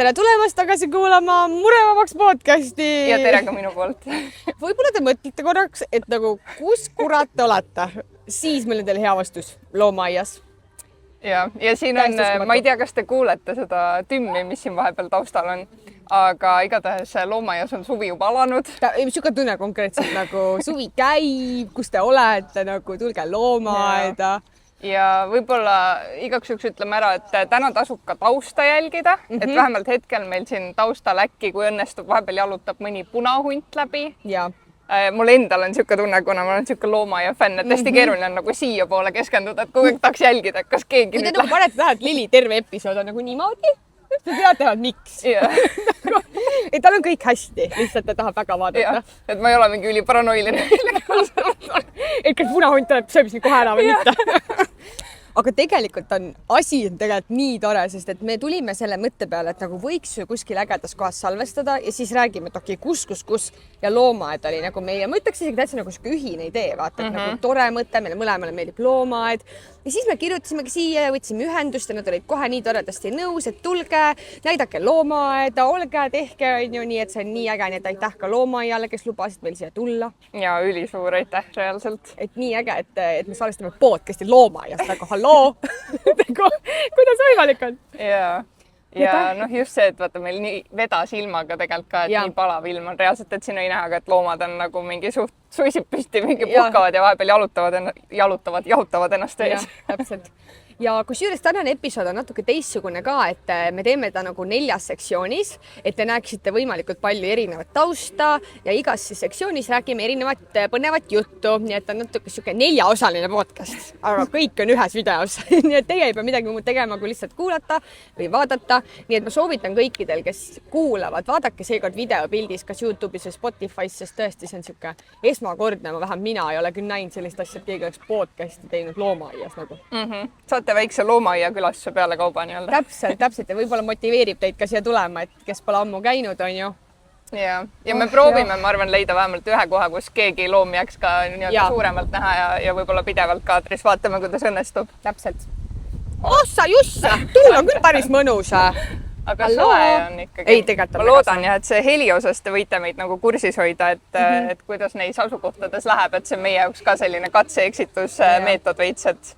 tere tulemast tagasi kuulama Murevabaks podcasti. Ja tere ka minu poolt. Võib-olla te mõtlete korraks, et nagu kus kurat te olete, siis meil on teil hea vastus loomaaias. Ja siin on, ma ei tea, kas te kuulete seda tümmi, mis siin vahepeal taustal on, aga igatahes loomaaias on suvi juba alanud. Siuke tunne konkreetselt nagu suvi käib, kus te olete, nagu tulge loomaaeda. Ja võib-olla igaks juhuks ütleme ära, et täna tasub ka tausta jälgida, et vähemalt hetkel meil siin taustal äkki, kui õnnestub, vahepeal jalutab mõni punahunt läbi. Ja. Mul endal on siuke tunne, kuna ma olen siuke loomaaia fänn, et hästi keeruline on nagu siia poole keskenduda, et kogu aeg tahaks jälgida, kas keegi kui te nagu panete tähe, et Lili terve episood on nagu niimoodi, te teate, miks. Et tal on kõik hästi, lihtsalt ta tahab väga vaadata. Et ma ei ole mingi üliparanoiline. Et kas punahunt tuleb sööb siin kohe ära või mitte. Aga tegelikult on asi tegelikult nii tore, sest et me tulime selle mõtte peale, et nagu võiks ju kuskil ägedas kohas salvestada ja siis räägime, et okei, kus ja loomaaed oli nagu meie, ma ütleks isegi täitsa nagu ühine idee, vaata, et nagu tore mõte, meile mõlemale meeldib loomaaed. Ja siis me kirjutasimegi siia ja võtsime ühendust ja nad olid kohe nii toredasti nõus, et tulge, näidake loomaaeda, olge, tehke, on ju, nii et see on nii äge, nii et aitäh ka loomaaiale, kes lubasid meil siia tulla. Ja ülisuur aitäh reaalselt. Et nii äge, et me salvestame podcasti loomaaiast, nagu halloo, kuidas võimalik on? Ja noh, just see, et vaata meil nii vedas ilmaga tegelikult ka, et nii palav ilm on reaalselt, et siin ei näha ka, et loomad on nagu mingi suht suisib püsti, mingi puhkavad ja vahepeal jahutavad ennast ees. Täpselt. Ja kusjuures tänane episood on natuke teistsugune ka, et me teeme ta nagu 4 sektsioonis, et te näeksite võimalikult palju erinevat tausta ja igas sektsioonis räägime erinevat põnevat juttu, nii et on natuke siuke 4-osaline podcast, aga kõik on ühes videos. Nii et teie ei pea midagi muud tegema, kui lihtsalt kuulata või vaadata. Nii et ma soovitan kõikidel, kes kuulavad, vaadake seekord videopildis, kas YouTube'is või Spotify's, sest tõesti see on siuke esmakordne, vähem mina ei ole küll näinud sellist asja, et keegi oleks podcasti teinud loomaaias nagu. Saate väikse loomaaia külastuse peale kauba nii-öelda. Täpselt ja võib-olla motiveerib teid ka siia tulema, et kes pole ammu käinud, on ju. Ja me proovime, ma arvan, leida vähemalt ühe koha, kus keegi loom jääks ka nii-öelda suuremalt näha ja võib-olla pidevalt kaadris vaatame, kuidas õnnestub. Täpselt. Ossa jussa, tuul on küll päris mõnus. Aga soe on ikkagi. Ei, tegelikult ma loodan jah, et see heli osas te võite meid nagu kursis hoida, et kuidas neis asukohtades läheb, et see on meie jaoks ka selline katse-eksitus meetod veits, et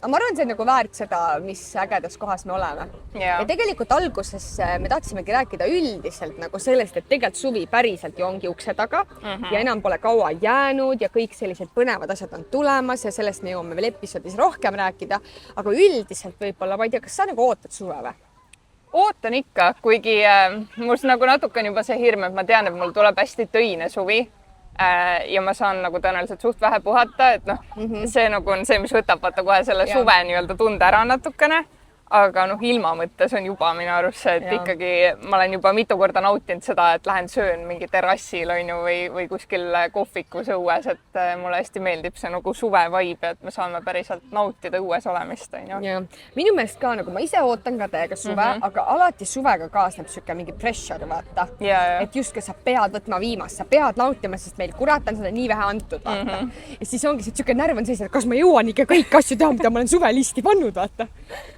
ma arvan, see on nagu väärt seda, mis ägedas kohas me oleme. Ja tegelikult alguses me tahtsimegi rääkida üldiselt nagu sellest, et tegelikult suvi päriselt ju ongi ukse taga ja enam pole kaua jäänud ja kõik sellised põnevad asjad on tulemas ja sellest me jõuame veel episoodis rohkem rääkida. Aga üldiselt võib-olla, ma ei tea, kas sa nagu ootad suve või? Ootan ikka, kuigi mul nagu natuke on juba see hirm, et ma tean, et mul tuleb hästi töine suvi. Ja ma saan nagu tõenäoliselt suht vähe puhata, et noh, see nagu on see, mis võtab vaata kohe selle suve nii-öelda tunde ära natukene, aga noh, ilma mõttes on juba minu arust see, et ikkagi ma olen juba mitu korda nautinud seda, et lähen söön mingi terrassil on ju või kuskil kohvikus õues, et mulle hästi meeldib see nagu suve vibe, et me saame päriselt nautida õues olemist on ju. Ja minu meelest ka nagu ma ise ootan ka täiega suve, aga alati suvega kaasneb siuke mingi pressure vaata, et justkui sa pead võtma viimast, sa pead nautima, sest meil kurat on seda nii vähe antud vaata. Ja siis ongi see siuke närv on sees, et kas ma jõuan ikka kõik asju teha, mida ma olen suvelisti pannud vaata.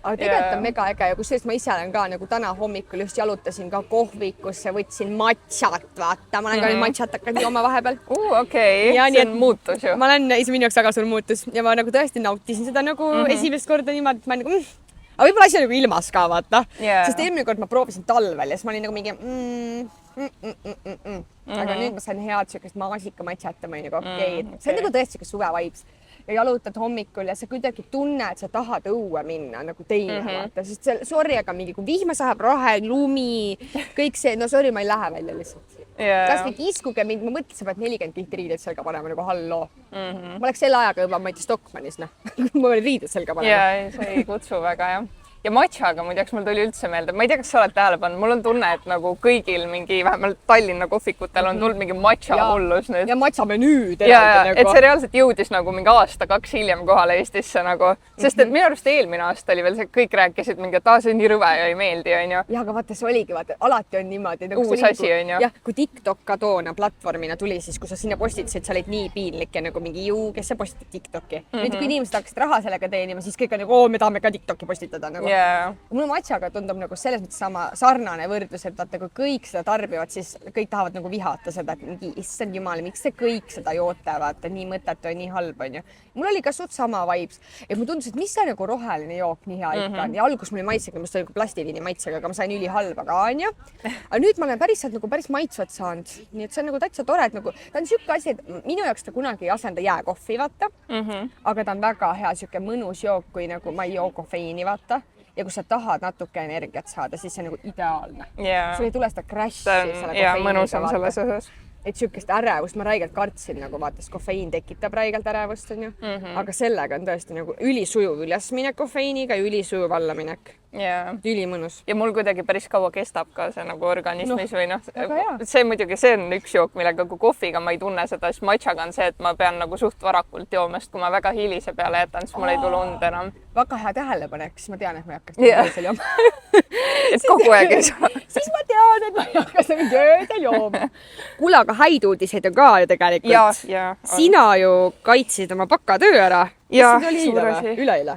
Aga tegelikult on mega äge ja kusjuures ma ise olen ka nagu täna hommikul just jalutasin ka kohvikusse, võtsin matšat, vaata, ma olen ka matšat hakanud jooma vahepeal. Okei, see on muutus ju. Ma olen ise minu jaoks väga suur muutus ja ma nagu tõesti nautisin seda nagu esimest korda niimoodi, et ma nagu aga võib-olla asi on nagu ilmas ka, vaata, sest eelmine kord ma proovisin talvel ja siis ma olin nagu mingi aga nüüd ma sain head siukest maasika matšat ja ma olin nagu okei. See on nagu tõesti siuke suve vibes. Ja jalutad hommikul ja sa kuidagi tunne, et sa tahad õue minna nagu teine vaata, sest see, sorry, aga mingi kui vihma saab, rahe, lumi, kõik see, no sorry, ma ei lähe välja lihtsalt. Kas või kiskuge mind, ma mõtlesin, et 40 tihti riided selga panema nagu halloo. Ma oleks selle ajaga juba, ma ei tea, Stockmannis, ma olin riided selga panema. Ja see ei kutsu väga, jah. Ja matšaga muideks mul tuli üldse meelde, ma ei tea, kas sa oled tähele pannud, mul on tunne, et nagu kõigil mingi vähemalt Tallinna kohvikutel on tulnud mingi matša hullus nüüd. Ja matša menüüd. Et see reaalselt jõudis nagu mingi aasta-kaks hiljem kohale Eestisse nagu, sest et minu arust eelmine aasta oli veel see, kõik rääkisid mingi, et see on nii rõve ja ei meeldi, on ju. Ja, aga vaata, see oligi, vaata, alati on niimoodi. Uus asi, on ju. Jah, kui TikTok ka toona platvormina tuli, siis kui sa sinna postitasid, sa olid nii piinlik ja nagu mingi kes see postitad TikToki. Nüüd kui inimesed hakkasid raha sellega teenima, siis kõik on nagu, me tahame ka TikToki postitada nagu. yeah.. mulle matšaga tundub nagu selles mõttes sama sarnane võrdlus, et vaata, kui kõik seda tarbivad, siis kõik tahavad nagu vihata seda, et mingi issand jumal, miks te kõik seda joote, vaata, nii mõttetu ja nii halb on ju. mul oli ka suht sama vibes, et mulle tundus, et mis see nagu roheline jook nii hea ikka on ja alguses mul oli maitsega, mis oli plastiviini maitsega, aga ma sain ülihalba ka onju. aga nüüd ma olen päris maitsvat saanud, nii et see on nagu täitsa tore, et nagu ta on siuke asi, et minu jaoks ta kunagi ei asenda jääkohvi, vaata. aga ta on väga hea siuke mõnus jook, kui nagu ma ei joo kofeiini, vaata. ja kui sa tahad natuke energiat saada, siis see on nagu ideaalne. sul ei tule seda crash'i. ja mõnus on selles osas. et siukest ärevust ma räigelt kartsin nagu vaata, sest kofeiin tekitab räigelt ärevust onju. aga sellega on tõesti nagu ülisujuv ülesminek kofeiiniga ja ülisujuv allaminek. ülimõnus. ja mul kuidagi päris kaua kestab ka see nagu organismis või noh, see muidugi, see on üks jook, millega kui kohviga ma ei tunne seda, siis matšaga on see, et ma pean nagu suht varakult jooma, sest kui ma väga hilise peale jätan, siis mul ei tule und enam. väga hea tähelepanek, siis ma tean, et ma ei hakka seda öösel jooma. et kogu aeg ei saa. siis ma tean, et ma ei hakka seda öösel jooma. kuule, aga häid uudiseid on ka ju tegelikult. sina ju kaitsid oma bakatöö ära. ja üleeile.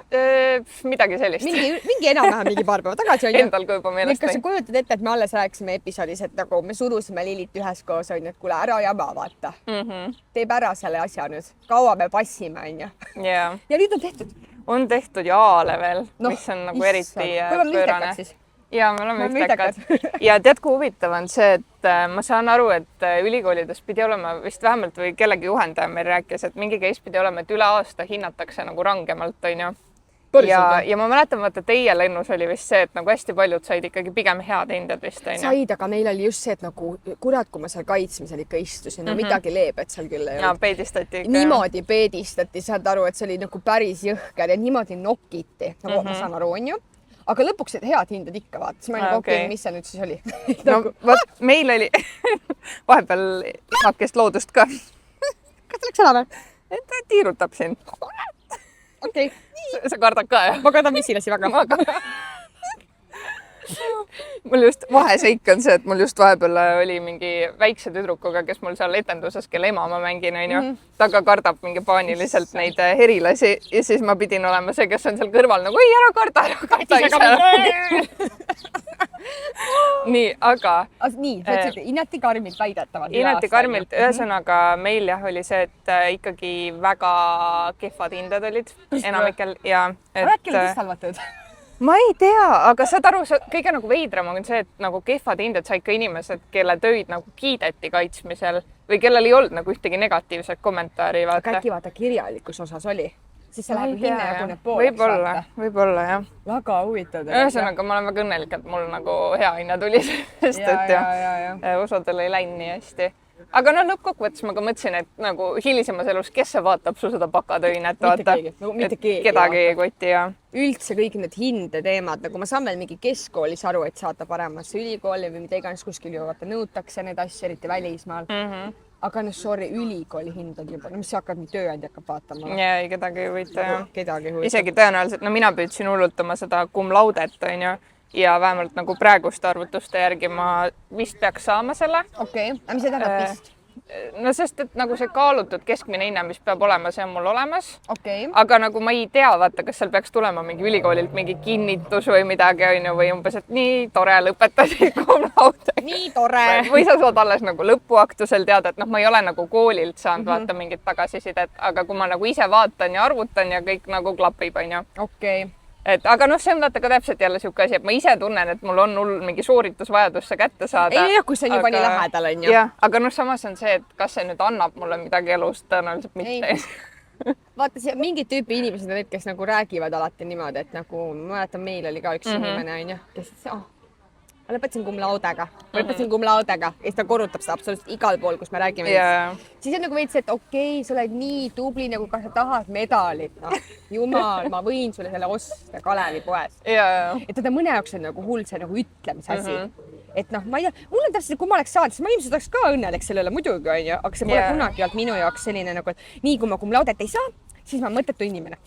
midagi sellist. mingi enam-vähem mingi paar päeva tagasi on ju. Endal ka juba meelest. kas sa kujutad ette, et me alles rääkisime episoodis, et nagu me surusime Lilit üheskoos on ju, et kuule ära jama vaata. Teeb ära selle asja nüüd. kaua me passime on ju. ja nüüd on tehtud. on tehtud ja A-le veel, mis on nagu eriti pöörane. ja me oleme ühtekad. ja tead, kui huvitav on see, et ma saan aru, et ülikoolides pidi olema vist vähemalt või kellegi juhendaja meil rääkis, et mingi case pidi olema, et üle aasta hinnatakse nagu rangemalt, on ju. ja ma mäletan, vaata teie lennus oli vist see, et nagu hästi paljud said ikkagi pigem head hinded vist, on ju. said, aga meil oli just see, et nagu kurat, kui ma seal kaitsmisel ikka istusin, no midagi leebet seal küll ei olnud. peedistati ikka. niimoodi peedistati, saad aru, et see oli nagu päris jõhker ja niimoodi nokiti, nagu ma saan aru, on ju. aga lõpuks said head hinded ikka, vaata, siis ma olin okei, mis see nüüd siis oli? no vot, meil oli vahepeal isakest loodust ka. kas ta läks ära või? ta tiirutab siin. okei. sa kardad ka, jah? ma kardan mesilasi väga. mul just vaheseik on see, et mul just vahepeal oli mingi väikse tüdrukuga, kes mul seal etenduses, kelle ema ma mängin, on ju. ta ka kardab mingi paaniliselt neid herilasi ja siis ma pidin olema see, kes on seal kõrval nagu ei, ära karda nii, aga. nii, sa ütlesid Ineti karmilt väidetavad. Ineti karmilt, ühesõnaga meil jah oli see, et ikkagi väga kehvad hinded olid enamikel ja. äkki olid vist halvad tööd? ma ei tea, aga saad aru, kõige nagu veidram on see, et nagu kehvad hinded said ka inimesed, kelle töid nagu kiideti kaitsmisel või kellel ei olnud nagu ühtegi negatiivset kommentaari. aga äkki vaata kirjalikus osas oli? siis see läheb hinne jaguneb pooleks. võib-olla jah. väga huvitav. ühesõnaga ma olen väga õnnelik, et mul nagu hea hinne tuli, sest et osadel ei läinud nii hästi. aga noh, lõppkokkuvõttes ma ka mõtlesin, et nagu hilisemas elus, kes see vaatab sul seda bakatöinet, vaata. mitte keegi. kedagi ei koti ja. üldse kõik need hindeteemad, nagu ma saan veel mingi keskkoolis aru, et saata paremasse ülikooli või mida iganes kuskil ju vaata nõutakse neid asju, eriti välismaal. aga noh, sorry, ülikooli hindad juba, no mis sa hakkad, tööandja hakkab vaatama. ja ei, kedagi ei huvita jah. kedagi ei huvita. isegi tõenäoliselt, no mina püüdsin hullult oma seda cum laudet, on ju. ja vähemalt nagu praeguste arvutuste järgi ma vist peaks saama selle. okei, aga mis see tähendab vist? no sest, et nagu see kaalutud keskmine hinne, mis peab olema, see on mul olemas. Okay. aga nagu ma ei tea, vaata, kas seal peaks tulema mingi ülikoolilt mingi kinnitus või midagi, on ju, või umbes, et nii tore lõpetati cum laude. nii tore. või sa saad alles nagu lõpuaktusel teada, et noh, ma ei ole nagu koolilt saanud vaata mingit tagasisidet, aga kui ma nagu ise vaatan ja arvutan ja kõik nagu klapib, on ju. okei. et aga noh, see on vaata ka täpselt jälle siuke asi, et ma ise tunnen, et mul on hull mingi sooritusvajadus see kätte saada. ei, kui see on juba nii lähedal, on ju. jah, aga noh, samas on see, et kas see nüüd annab mulle midagi elust, tõenäoliselt mitte. vaata, see mingid tüüpi inimesed on need, kes nagu räägivad alati niimoodi, et nagu ma mäletan, meil oli ka üks inimene, on ju, kes ma lõpetasin cum laudega, ja siis ta korrutab seda absoluutselt igal pool, kus me räägime. siis on nagu veits, et okei, sa oled nii tubli, nagu kas sa tahad medalit, noh, jumal, ma võin sulle selle osta Kalevi poes. et ta mõne jaoks on nagu hull see nagu ütlemise asi. et noh, ma ei tea, mul on täpselt, kui ma oleks saanud, siis ma ilmselt oleks ka õnnelik selle üle muidugi, on ju, aga see pole kunagi olnud minu jaoks selline nagu, et nii kui ma cum laudet ei saa, siis ma mõttetu inimene.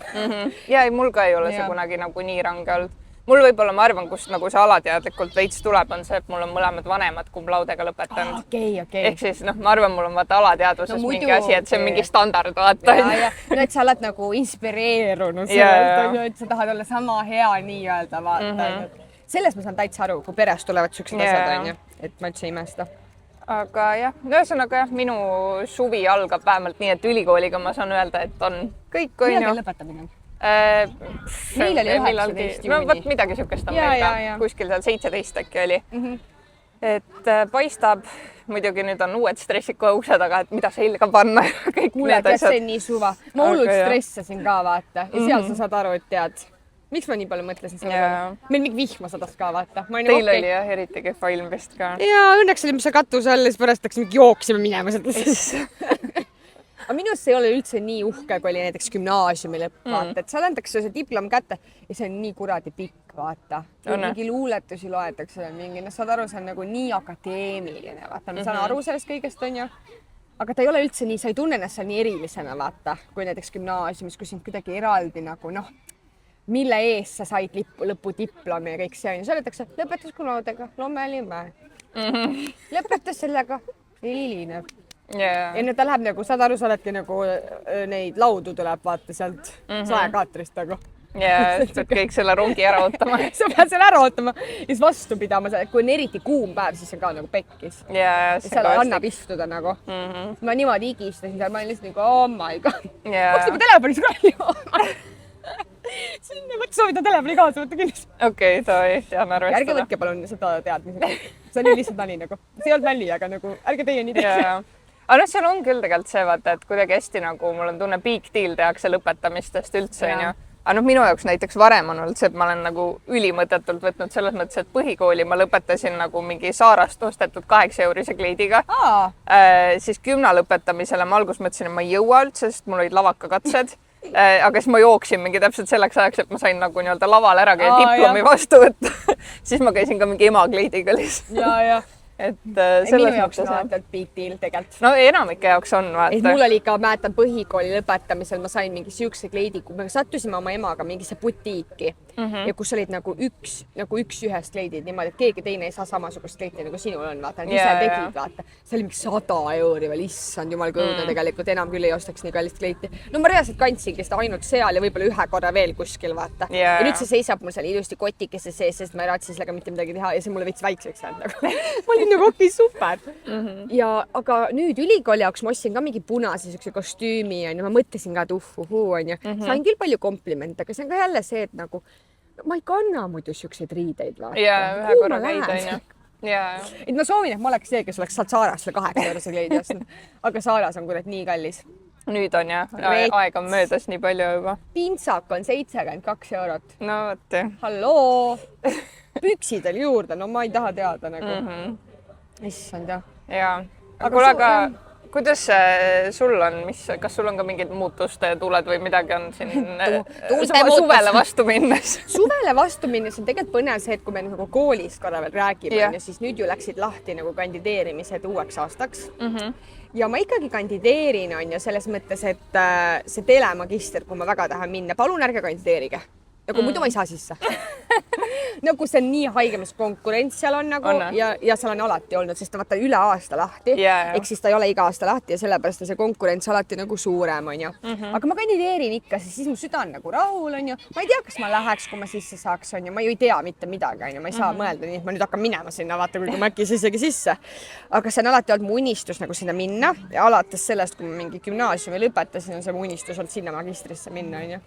ja ei, mul ka ei ole see kunagi nagu nii range olnud. mul võib-olla ma arvan, kust nagu see alateadlikult veits tuleb, on see, et mul on mõlemad vanemad cum laudega lõpetanud. Okei. Ehk siis ma arvan, mul on vaata alateadvuses mingi asi, et see on mingi standard vaata. Et sa oled nagu inspireerunud sellest, et sa tahad olla sama hea nii-öelda vaata. Sellest ma saan täitsa aru, kui peres tulevad siuksed asjad on ju, et ma üldse ei imesta. Aga jah, ühesõnaga minu suvi algab vähemalt nii, et ülikooliga ma saan öelda, et on kõik on ju. Millal lõpetamine? Meil oli 19 juuni. No võt midagi siukest on meil ka, kuskil seal 17 äkki oli. Et paistab, muidugi nüüd on uued stressiku ukse taga, et mida selga panna ja kõik need asjad. See on nii suva. Ma hullult stressasin ka vaata ja seal sa saad aru, et tead, miks ma nii palju mõtlesin selle peale? Meil mingi vihma sadas ka, vaata. Teil oli jah, eriti kehva ilm vist ka. Jaa, õnneks olime see katuse all ja siis pärast läksime jooksime minema seda. Aga minust see ei ole üldse nii uhke, kui oli näiteks gümnaasiumi lõpp, vaata. Et seal antakse see diplom kätte ja see on nii kuradi pikk, vaata. Mingi luuletusi loetakse mingi, saad aru, see on nagu nii akadeemiline, vaata. Ma saan aru sellest kõigest, on ju. Aga ta ei ole üldse nii, sa ei tunne ennast seal nii erilisena, vaata, kui näiteks gümnaasiumis, kui sind kuidagi eraldi nagu, mille ees sa said lõpudiplomi ja kõik see on. Sõletakse, lõpetas kunaudega, Lommelime. Lõpetas sellega, Liline. Ja nüüd ta läheb nagu, saad aru, sa oledki nagu neid laudu tuleb vaata sealt saekaatrist nagu. Ja pead kõik selle rongi ära ootama. Sa pead selle ära ootama ja siis vastu pidama, kui on eriti kuum päev, siis on ka nagu pekkis. Ja seal annab istuda nagu. Ma niimoodi igistasin seal, ma olin lihtsalt nagu, oh my god. Võtsi mu telefonis ka sinna võtta soovida telefoni kaasa, võtta kindlasti. Okei, tean arvestada. Ärge võtke palun seda teadmisega. See on lihtsalt nali nagu. See ei olnud nali, aga nagu ärge teie nii teha. Aga seal on küll tegelikult see, vaata, et kuidagi hästi nagu mul on tunne big deal tehakse lõpetamistest üldse, on ju. Aga minu jaoks näiteks varem on olnud see, et ma olen nagu ülimõtetult võtnud selles mõttes, et põhikooli ma lõpetasin nagu mingi Saarast ostetud 8-eurise kleidiga. Siis gümna lõpetamisele ma alguses mõtlesin, et ma ei jõua üldse, sest mul olid lavakakatsed. Aga siis ma jooksin mingi täpselt selleks ajaks, et ma sain nagu nii-öelda laval ära käia diplomi vastu võtta. Siis ma käisin ka mingi emakleidiga lihtsalt. Ja. Et minu jaoks on vaatad big deal tegelikult. No enamike jaoks on vaata. Mul oli ka, mäletan, põhikooli lõpetamisel ma sain mingi siukse kleidi, kui me sattusime oma emaga mingisse butiiki ja kus olid nagu üks ühest kleidid niimoodi, et keegi teine ei saa samasugust kleiti nagu sinul on, vaata. Ise tegid, vaata. See oli mingi 100 euri veel, issand jumal kõudne tegelikult, enam küll ei ostaks nii kallist kleiti. No ma reaalselt kandsingi seda ainult seal ja võib-olla ühe korra veel kuskil, vaata. Ja nüüd see seisab mul seal ilusti kotikesse sees, sest ma ei raatsi sellega mitte midagi teha ja see mulle veits väikseks jäänud nagu. Ma olin nagu okei, super. Ja aga nüüd ülikooli jaoks ma ostsin ka mingi punase siukse kostüümi ja ma mõtlesin ka, et on ju. Sain küll palju komplimente, aga see on ka jälle see, et nagu ma ei kanna muidu siukseid riideid, vaata. Ja ühe korra käid, on ju. Et ma soovin, et ma oleks see, kes oleks saad Saarast selle 8-eurose kleidi ostnud. Aga Saaras on kurat nii kallis. Nüüd on jah, aeg on möödas nii palju juba. Pintsak on 72 eurot. No võtti. Halloo! Püksid oli juurde, no ma ei taha teada nagu. Issand jah. Jaa. Aga kuidas sul on, kas sul on ka mingid muutuste tuuled või midagi on siin suvele vastu minnes? Suvele vastu minnes on tegelikult põnev see, et kui me nagu koolis korra veel räägime, siis nüüd ju läksid lahti nagu kandideerimised uueks aastaks. Ja ma ikkagi kandideerin, on ju, selles mõttes, et see telemagister, kui ma väga tahan minna, palun ärge kandideerige. Ja kui muidu ma ei saa sisse. Nagu see on nii haige, mis konkurents seal on nagu ja seal on alati olnud, sest vaata üle aasta lahti. Ehk siis ta ei ole iga aasta lahti ja sellepärast see konkurents alati nagu suurem, on ju. Aga ma kandideerin ikka, siis mu süda on nagu rahul, on ju. Ma ei tea, kas ma läheks, kui ma sisse saaks, on ju. Ma ju ei tea mitte midagi, on ju. Ma ei saa mõelda nii, et ma nüüd hakkan minema sinna, vaata, kui ma äkki isegi sisse. Aga see on alati olnud mu unistus nagu sinna minna ja alates sellest, kui ma mingi gümnaasiumi lõpetasin, on see mu unistus olnud sinna magistrisse minna, on ju.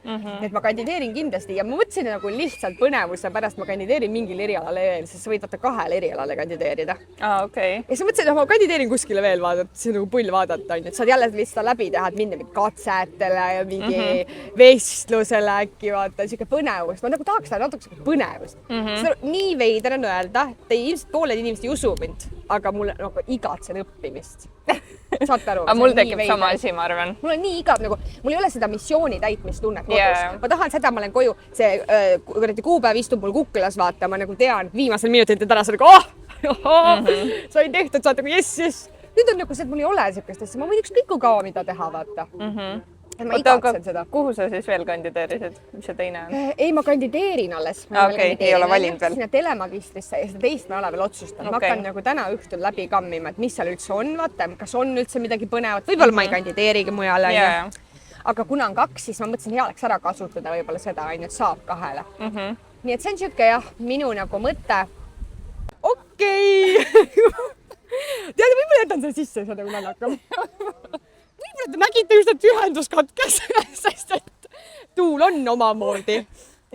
Et ma kandideerin kindlasti ja ma mõtlesin nagu lihtsalt põnevuse pärast ma kandideerin mingil erialale veel, sest sa võid vaata 2 erialale kandideerida. Okei. Ja siis mõtlesin, et ma kandideerin kuskile veel vaadata, see on nagu pull vaadata, on ju, et saad jälle lihtsalt läbi teha, et minna katsetele ja mingi vestlusele äkki vaata, siuke põnevust. Ma nagu tahaks seda natuke põnevust. Nii veider on öelda, et ilmselt pooled inimesed ei usu mind, aga mulle nagu igatsen õppimist. Saate aru? Aga mul tekib sama asi, ma arvan. Mul on nii igav, nagu mul ei ole seda missiooni täitmistunnet kodus. Ma tahan seda, ma olen koju, see kuupäev istub mul kuklas, vaata, ma nagu tean, viimasel minutil teed ära, sa nagu, sai tehtud, saate nagu jess. Nüüd on nagu see, et mul ei ole siukest asja, ma võin ükskõik kui kaua mida teha, vaata. ma igatsen seda. Kuhu sa siis veel kandideerisid? Mis see teine on? Ei, ma kandideerin alles. Ei ole valinud veel. Sinna telemagistrisse ja seda teist ma ei ole veel otsustanud. Ma hakkan nagu täna õhtul läbi kammima, et mis seal üldse on, vaata, kas on üldse midagi põnevat. Võib-olla ma ei kandideerigi mujale. Aga kuna on 2, siis ma mõtlesin, hea oleks ära kasutada võib-olla seda, et saab 2-le. Nii et see on siuke jah, minu nagu mõte. Okei. Tead, võib-olla jätan selle sisse, seda kui naljakam. Võib-olla te nägite just, et ühendus katkes, sest et tuul on omamoodi.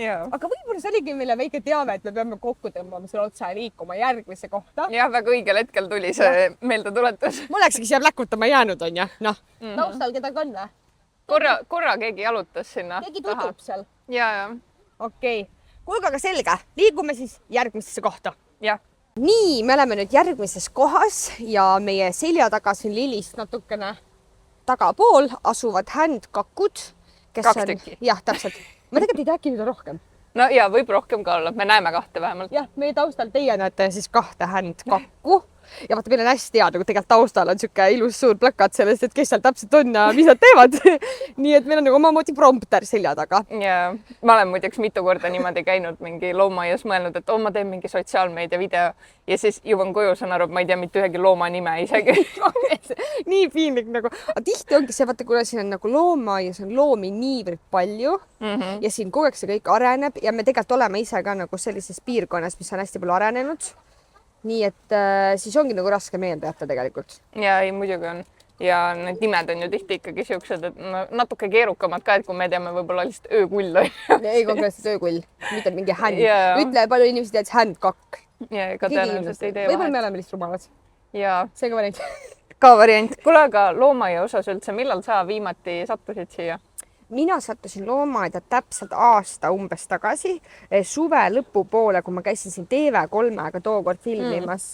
Aga võib-olla see oligi meile väike teave, et me peame kokku tõmbama selle otsa ja liikuma järgmisse kohta. Jah, väga õigel hetkel tuli see meeldetuletus. Ma olekski siia pläkutama jäänud, on jah? Noh, taustal kedagi on või? Korra keegi jalutas sinna. Keegi tutub seal? Jaa. Okei. Kuulge, aga selge. Liigume siis järgmisesse kohta. Jah. Nii, me oleme nüüd järgmises kohas ja meie selja taga siin Lilist natukene tagapool asuvad händkakud. 2 tükki. Jah, täpselt. Ma tegelikult ei tea, äkki nüüd on rohkem. No ja võib rohkem ka olla. Me näeme 2 vähemalt. Jah, meie taustal teie näete siis 2 händkakku. Ja vaata, meil on hästi hea, nagu tegelikult taustal on siuke ilus suur plakat sellest, et kes seal täpselt on ja mis nad teevad. Nii et meil on nagu omamoodi prompter selja taga. Ja ma olen muideks mitu korda niimoodi käinud mingi loomaaias mõelnud, et ma teen mingi sotsiaalmeedia video ja siis jõuan koju, saan aru, et ma ei tea mitte ühegi looma nime isegi. Nii piinlik nagu. Tihti ongi see, vaata, kuna siin on nagu loomaaias on loomi niivõrd palju ja siin kogu aeg see kõik areneb ja me tegelikult oleme ise ka nagu sellises piirkonnas, mis on hästi palju arenenud. Nii et siis ongi nagu raske meelde jätta tegelikult. Ja ei, muidugi on. Ja need nimed on ju tihti ikkagi siuksed, et natuke keerukamad ka, et kui me teame võib-olla lihtsalt öökull. Ei konkreetselt öökull, mitte mingi händ. Ütle palju inimesed tead händkakk. Ja ka tõenäoliselt ei tee vahet. Võib-olla me oleme lihtsalt rumalad. Ja. See ka variant. Ka variant. Kuule, aga loomaaia osas üldse, millal sa viimati sattusid siia? Mina sattusin loomaaeda täpselt aasta umbes tagasi, suve lõpupoole, kui ma käisin siin TV3-ga tookord filmimas.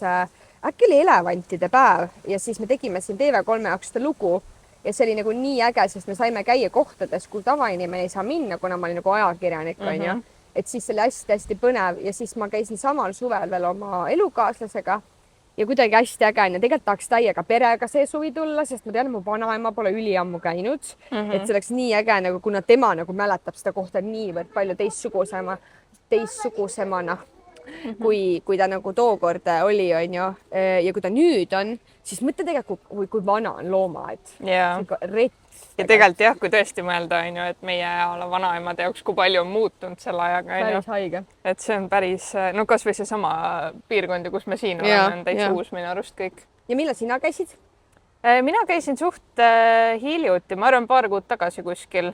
Äkki oli elevantide päev ja siis me tegime siin TV3 jaoks seda lugu ja see oli nagu nii äge, sest me saime käia kohtades, kuhu tavainimene ei saa minna, kuna ma olin nagu ajakirjanik, on ju. Et siis see oli hästi-hästi põnev ja siis ma käisin samal suvel veel oma elukaaslasega ja kuidagi hästi äge on ja tegelikult tahaks täiega perega see suvi tulla, sest ma tean, mu vanaema pole üliammu käinud, et see oleks nii äge, nagu kuna tema nagu mäletab seda kohta niivõrd palju teistsugusemana, kui ta nagu tookord oli, on ju. Ja kui ta nüüd on, siis mõtle tegelikult, kui vana on loomaaed. Ja tegelikult jah, kui tõesti mõelda, on ju, et meie vanaemade jaoks, kui palju on muutunud selle ajaga. Päris haige. Et see on päris, no kas või see sama piirkondi, kus me siin oleme, on täitsa uus minu arust kõik. Ja millal sina käisid? Mina käisin suht hiljuti, ma arvan 2 kuud tagasi kuskil.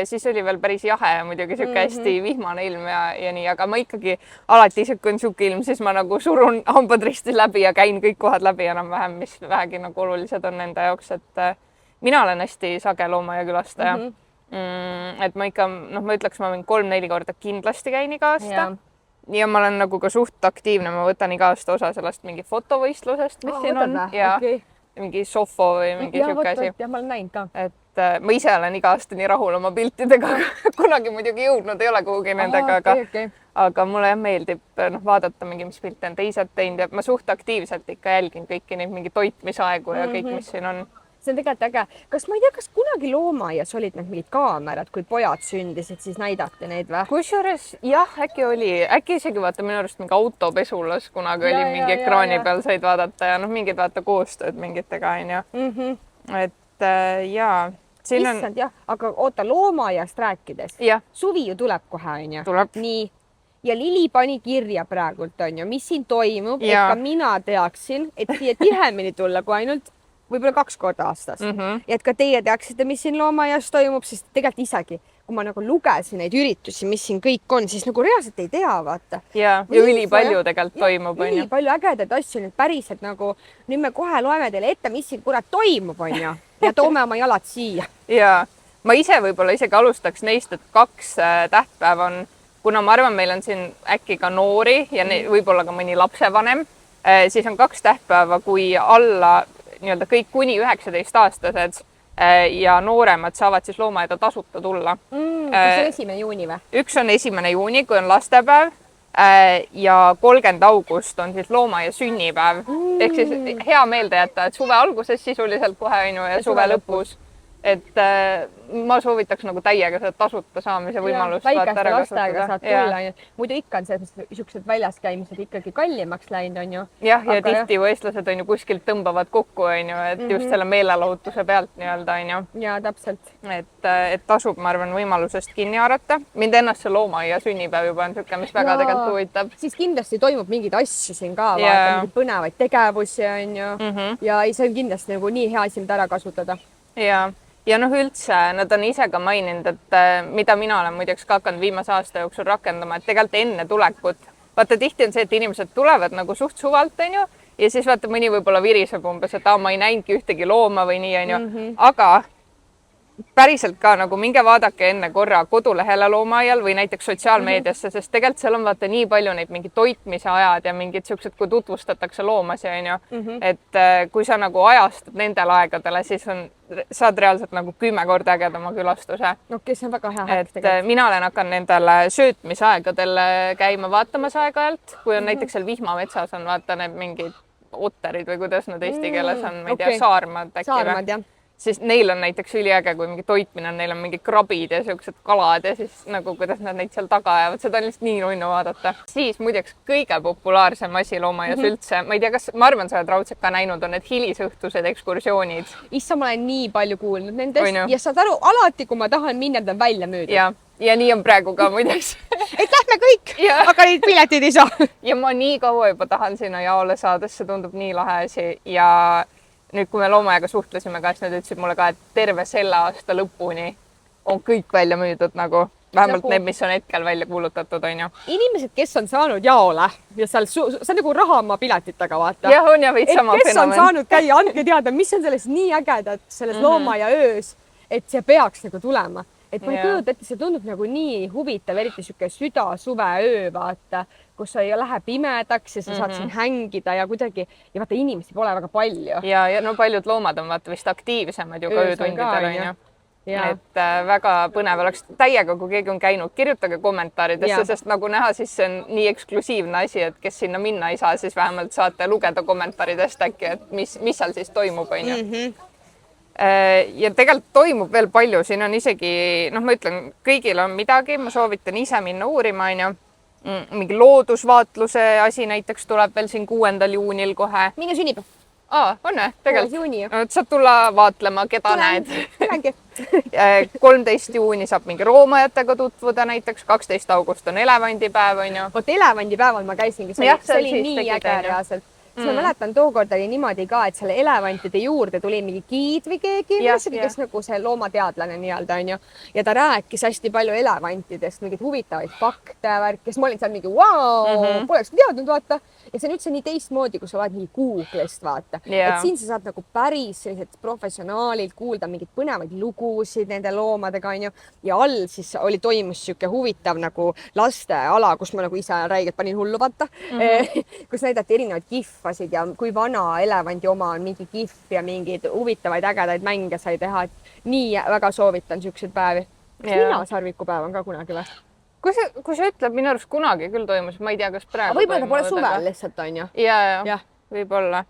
Siis oli veel päris jahe ja muidugi siuke hästi vihmane ilm ja nii, aga ma ikkagi alati isegi kui on siuke ilm, siis ma nagu surun hambad risti läbi ja käin kõik kohad läbi enam-vähem, mis vähegi nagu olulised on enda jaoks, et mina olen hästi sage loomaaia külastaja. Et ma ikka, ma ütleks, ma 3-4 korda kindlasti käin iga aasta. Ja ma olen nagu ka suht aktiivne, ma võtan iga aasta osa sellest mingi fotovõistlusest, mis siin on. Ja mingi sofo või mingi siuke asi. Ja ma olen näinud ka. Et ma ise olen iga aasta nii rahul oma piltidega, kunagi muidugi jõudnud ei ole kuhugi nendega, aga mulle meeldib vaadata mingi, mis pilte on teised teinud ja ma suht aktiivselt ikka jälgin kõiki neid mingi toitmisaegu ja kõik, mis siin on. See on tegelikult äge. Kas ma ei tea, kas kunagi loomaaias olid need mingid kaamerad, kui pojad sündisid, siis näidati neid või? Kusjuures jah, äkki oli. Äkki isegi vaata minu arust mingi autopesulas kunagi oli mingi ekraani peal said vaadata ja mingid vaata koostööd mingitega on ju. Et jaa. Issand jah, aga oota loomaaiast rääkides. Suvi ju tuleb kohe on ju. Tuleb. Nii. Ja Lili pani kirja praegult on ju, mis siin toimub, et ka mina teaksin, et siia tihemini tulla kui ainult võib-olla 2 korda aastas. Ja et ka teie teaksite, mis siin loomaaias toimub, sest tegelikult isegi, kui ma nagu lugesin neid üritusi, mis siin kõik on, siis nagu reaalselt ei tea, vaata. Ja üli palju tegelikult toimub. Üli palju ägedaid asju, nüüd päriselt nagu, nüüd me kohe loeme teile ette, mis siin kurat toimub, on ju, ja toome oma jalad siia. Ja ma ise võib-olla isegi alustaks neist, et 2 tähtpäeva on, kuna ma arvan, meil on siin äkki ka noori ja võib-olla ka mõni lapsevanem, siis on 2 tähtpäeva, kui alla nii-öelda kõik kuni 19-aastased ja nooremad saavad siis loomaaeda tasuta tulla. Kas on 1. juuni või? Üks on 1. juuni, kui on lastepäev ja 30. august on siis loomaaia sünnipäev. Ehk siis hea meelde jätta, et suve alguses sisuliselt kohe on ju ja suve lõpus. et ma soovitaks nagu täiega seda tasuta saamise võimalust. väikeste lastega saad tulla, muidu ikka on niisugused väljas käimised ikkagi kallimaks läinud, on ju. Jah, ja tihti ju eestlased on ju kuskilt tõmbavad kokku, on ju, et just selle meelelahutuse pealt nii-öelda, on ju. Ja täpselt. Et tasub, ma arvan, võimalusest kinni haarata. Mind ennast see loomaaia sünnipäev juba on niisugune, mis väga tegelikult huvitab. Siis kindlasti toimub mingeid asju siin ka, vaata mingeid põnevaid tegevusi, on ju. Ja see on kindlasti nagu nii hea asi, mida ära kasutada. Ja noh, üldse nad on ise ka maininud, et mida mina olen muideks ka hakanud viimase aasta jooksul rakendama, et tegelikult enne tulekut, vaata tihti on see, et inimesed tulevad nagu suht suvalt, on ju, ja siis vaata mõni võib-olla viriseb umbes, et ma ei näinudki ühtegi looma või nii, on ju, aga päriselt ka nagu minge vaadake enne korra kodulehele loomaaial või näiteks sotsiaalmeediasse, sest tegelikult seal on vaata nii palju neid mingid toitmise ajad ja mingid siuksed, kui tutvustatakse loomasi, on ju, et kui sa nagu ajastad nendele aegadele, siis saad reaalselt nagu 10 korda ägedama külastuse. Okei, see on väga hea häkk tegelikult. Mina olen hakanud nendele söötmisaegadel käima vaatamas aeg-ajalt, kui on näiteks seal vihmametsas on vaata need mingid otterid või kuidas nad eesti keeles on, ma ei tea, saarmad äkki või? Siis neil on näiteks üliäge, kui mingi toitmine on, neil on mingid krabid ja siuksed kalad ja siis nagu kuidas nad neid seal taga ajavad, seda on lihtsalt nii nunnu vaadata. Siis muideks kõige populaarsem asi loomaaias üldse, ma ei tea, kas ma arvan, sa oled raudselt ka näinud, on need hilisõhtused ekskursioonid. Issa, ma olen nii palju kuulnud nendest ja saad aru, alati kui ma tahan minna, ta on välja müüdud. Ja nii on praegu ka muideks. Et lähme kõik, aga neid piletid ei saa. Ja ma nii kaua juba tahan sinna jaole saada, see tundub nii lahe asi ja nüüd, kui me loomaajaga suhtlesime ka, siis nad ütlesid mulle ka, et terve selle aasta lõpuni on kõik välja müüdud nagu, vähemalt need, mis on hetkel välja kuulutatud, on ju. Inimesed, kes on saanud jaole ja seal, see on nagu rahamaa piletitega, vaata. Jah, on ja veits sama fenomen. Kes on saanud käia, andke teada, mis on selles nii ägedat, selles loomaaia öös, et see peaks nagu tulema. Et ma ei kujuta ette, see tundub nagu nii huvitav, eriti siuke süda-suveöö, vaata, kus sa ei lähe pimedaks ja sa saad siin hängida ja kuidagi, ja vaata, inimesi pole väga palju. Ja no paljud loomad on vaata vist aktiivsemad ju ka öötundidel, on ju. Et väga põnev oleks täiega, kui keegi on käinud, kirjutage kommentaaridesse, sest nagu näha, siis see on nii eksklusiivne asi, et kes sinna minna ei saa, siis vähemalt saate lugeda kommentaaridest äkki, et mis seal siis toimub, on ju. Ja tegelikult toimub veel palju, siin on isegi, noh, ma ütlen, kõigil on midagi, ma soovitan ise minna uurima, on ju. Mingi loodusvaatluse asi näiteks tuleb veel siin 6. juunil kohe. Minu sünnipäev. On või? Tegelikult. Saad tulla vaatlema, keda näed. 13. juuni saab mingi roomajatega tutvuda näiteks, 12. august on elevandipäev, on ju. Vot elevandipäeval ma käisingi, see oli nii äge reaalselt. Siis ma mäletan, tookord oli niimoodi ka, et selle elevantide juurde tuli mingi giid või keegi, kes nagu see loomateadlane nii-öelda on ju. Ja ta rääkis hästi palju elevantidest, mingeid huvitavaid fakte, värkis. Ma olin seal mingi, poleks teadnud, vaata. Ja see on üldse nii teistmoodi, kui sa vaad nii Google'ist, vaata. Et siin sa saad nagu päris sellised professionaalilt kuulda mingid põnevaid lugusid nende loomadega, on ju. Ja all siis toimus siuke huvitav nagu lasteala, kus ma nagu ise räigelt panin hullu, vaata. Kus näidati erinevaid kihvasid ja kui vana elevandi oma on mingi kihv ja mingeid huvitavaid ägedaid mänge sai teha. Et nii väga soovitan siukseid päevi. Kas linasarviku päev on ka kunagi või? Kui sa ütleb, minu arust kunagi küll toimus, ma ei tea, kas praegu võib-olla ta pole suvel lihtsalt, on ju? Ja, võib-olla.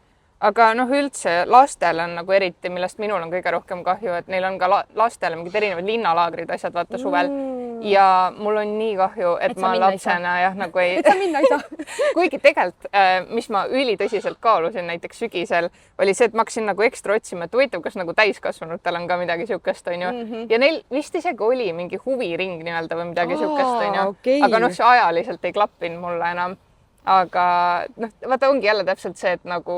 Aga noh, üldse lastel on nagu eriti, millest minul on kõige rohkem kahju, et neil on ka lastele mingid erinevad linnalaagrid, asjad vaata suvel. Ja mul on nii kahju, et ma lapsena jah, nagu ei... Et sa minna ei saa. Kuigi tegelikult, mis ma ülitõsiselt kaalusin näiteks sügisel, oli see, et ma hakkasin nagu ekstra otsima, et huvitav, kas nagu täiskasvanutel on ka midagi siukest, on ju. Ja neil vist isegi oli mingi huviring nii-öelda või midagi siukest, on ju. Aga noh, see ajaliselt ei klappinud mulle enam. Aga noh, vaata ongi jälle täpselt see, et nagu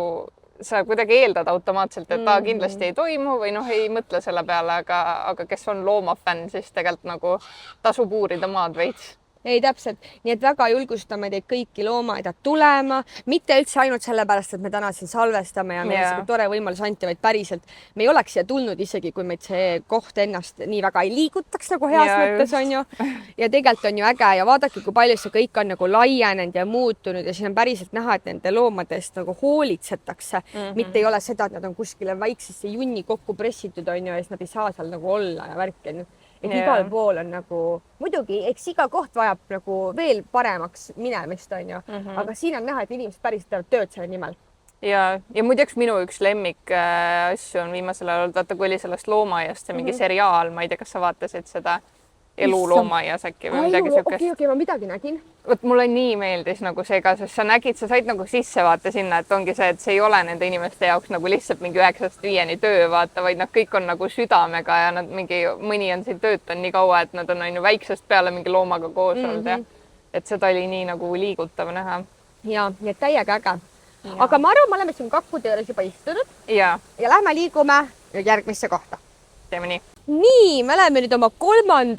sa kuidagi eeldad automaatselt, et ta kindlasti ei toimu või noh, ei mõtle selle peale, aga kes on loomafänn, siis tegelikult nagu tasub uurida maad veits. Ei, täpselt. Nii et väga julgustame teid kõiki loomaaedad tulema, mitte üldse ainult sellepärast, et me täna siin salvestame ja meil tore võimalus anti, vaid päriselt. Me ei oleks siia tulnud isegi, kui meid see koht ennast nii väga ei liigutaks nagu heas mõttes, on ju. Ja tegelikult on ju äge ja vaadake, kui palju see kõik on nagu laienenud ja muutunud ja siin on päriselt näha, et nende loomadest nagu hoolitsetakse. Mitte ei ole seda, et nad on kuskile väiksesse junni kokku pressitud, on ju, ja siis nad ei saa seal nagu olla ja värki. Et igal pool on nagu, muidugi, eks iga koht vajab nagu veel paremaks minemist, on ju. Aga siin on näha, et inimesed päriselt teevad tööd selle nimel. ja muideks minu üks lemmik asju on viimasel ajal, vaata kui oli sellest loomaaiast see mingi seriaal, ma ei tea, kas sa vaatasid seda Elu loomaaias äkki või midagi siukest. Okei, ma midagi nägin. Vot mulle nii meeldis nagu see ka, sest sa nägid, sa said nagu sissevaate sinna, et ongi see, et see ei ole nende inimeste jaoks nagu lihtsalt mingi 9-5 töö vaata, vaid nad kõik on nagu südamega ja nad mõni on siin töötanud nii kaua, et nad on ju väiksest peale mingi loomaga koos olnud ja et seda oli nii nagu liigutav näha. Ja, nii et täiega äge. Aga ma arvan, me oleme siin kakkude juures juba istunud ja lähme liigume järgmisse kohta. Teeme nii. Nii, me oleme nüüd oma 3.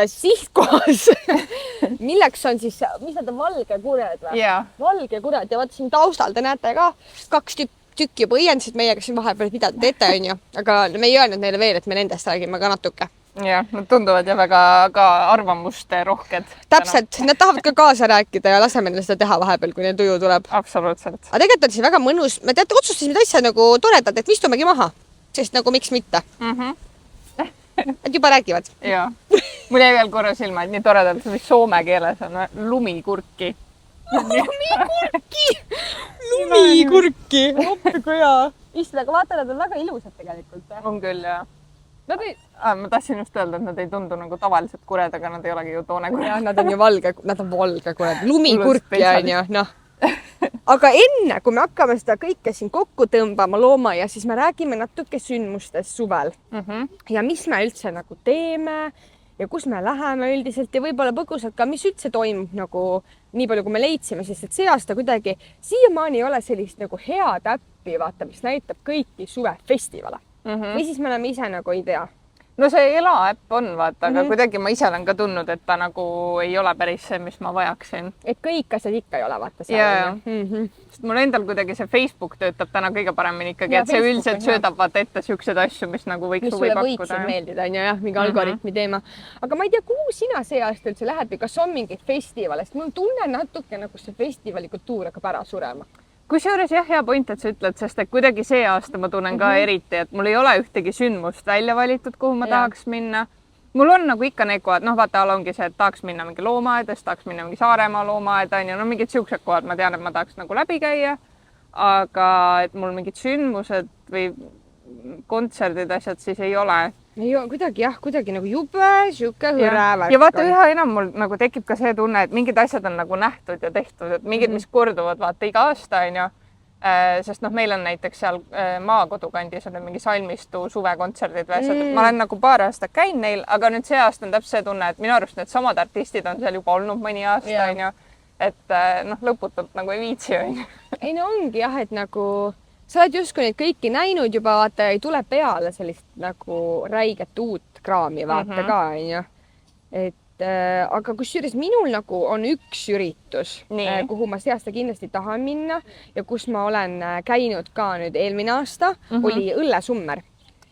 sihtkohas, milleks on siis, mis nad on, valgekured või? Valgekured ja vaata siin taustal te näete ka 2 tükki juba õiendasid meiega siin vahepeal, mida te teete, on ju. Aga me ei öelnud neile veel, et me nendest räägime ka natuke. Ja, nad tunduvad ja väga ka arvamuste rohked. Täpselt, nad tahavad ka kaasa rääkida ja laseme neile seda teha vahepeal, kui neil tuju tuleb. Absoluutselt. Aga tegelikult on siin väga mõnus, me otsustasime asja nagu toredad, et istumegi maha, sest nagu miks mitte. Nad juba räägivad. Ja, mul jäi veel korra silma, et nii toredalt, mis soome keeles on lumikurki. Lumikurki! Hoppiga jaa. Issand, aga vaata, nad on väga ilusad tegelikult. On küll, jah. Ma tahtsin just öelda, et nad ei tundu nagu tavaliselt kured, aga nad ei olegi ju toonekured. Jah, nad on ju valge kured. Lumikurki on ju, noh. Aga enne, kui me hakkame seda kõike siin kokku tõmbama loomaia, siis me räägime natuke sündmustest suvel. Ja mis me üldse nagu teeme ja kus me läheme üldiselt ja võib-olla põgusalt ka, mis üldse toimub nagu nii palju, kui me leidsime, sest et see aasta kuidagi siiamaani ei ole sellist nagu head äppi, vaata, mis näitab kõiki suvefestivale. Või siis me oleme ise nagu ei tea. No see Ela-äpp on, vaata, aga kuidagi ma ise olen ka tundnud, et ta nagu ei ole päris see, mis ma vajaksin. Et kõik asjad ikka ei ole, vaata seal. Sest mul endal kuidagi see Facebook töötab täna kõige paremini ikkagi, et see üldiselt söödab vaata ette siukseid asju, mis nagu võiks huvi pakkuda. Mis sulle võiksid meeldida, on ju, jah, mingi algoritmi teema. Aga ma ei tea, kuhu sina see aasta üldse lähed või kas on mingeid festivale, sest mul tunne natuke nagu see festivali kultuur hakkab ära surema. Kusjuures jah, hea point, et sa ütled, sest et kuidagi see aasta ma tunnen ka eriti, et mul ei ole ühtegi sündmust välja valitud, kuhu ma tahaks minna. Mul on nagu ikka need kohad, noh vaata, ongi see, et tahaks minna mingi loomaaedast, tahaks minna mingi Saaremaa loomaaeda, no mingid siuksed kohad, ma tean, et ma tahaks nagu läbi käia, aga et mul mingid sündmused või kontserdid, asjad siis ei ole. Ei ole kuidagi nagu jube, siuke hõre. Ja vaata, üha enam mul nagu tekib ka see tunne, et mingid asjad on nagu nähtud ja tehtud, et mingid, mis korduvad vaata iga aasta, on ju. Sest noh, meil on näiteks seal maakodukandis on mingi Salmistu suvekontserdid või asjad, et ma olen nagu paar aastat käinud neil, aga nüüd see aasta on täpselt see tunne, et minu arust need samad artistid on seal juba olnud mõni aasta, on ju. Et noh, lõputult nagu ei viitsi, on ju. Ei no ongi jah, et nagu sa oled justkui neid kõiki näinud juba, vaata, ei tule peale sellist nagu räiget uut kraami, vaata ka, on ju. Et aga kusjuures minul nagu on üks üritus, kuhu ma see aasta kindlasti tahan minna ja kus ma olen käinud ka nüüd eelmine aasta, oli Õllesummer.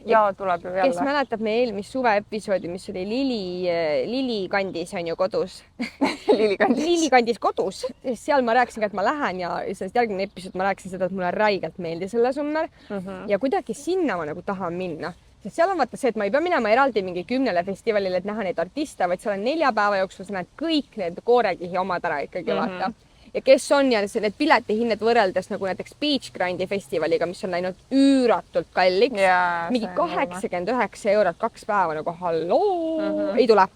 Ja tuleb ju jälle. Kes mäletab meie eelmist suve episoodi, mis oli Lili kandis on ju kodus. Lili kandis kodus. Seal ma rääkisin ka, et ma lähen ja sellest järgmine episood ma rääkisin seda, et mulle räigelt meeldis Õllesummer ja kuidagi sinna ma nagu tahan minna. Sest seal on vaata see, et ma ei pea minema eraldi mingi 10 festivalile, et näha neid artiste, vaid seal on 4 päeva jooksul, sa näed kõik need koorekihi omad ära ikkagi vaata. Ja kes on ja need piletihinnad võrreldes nagu näiteks Beach Grandi festivaliga, mis on läinud üüratult kalliks. Mingi 89 eurot 2 päeva nagu halloo, ei tule.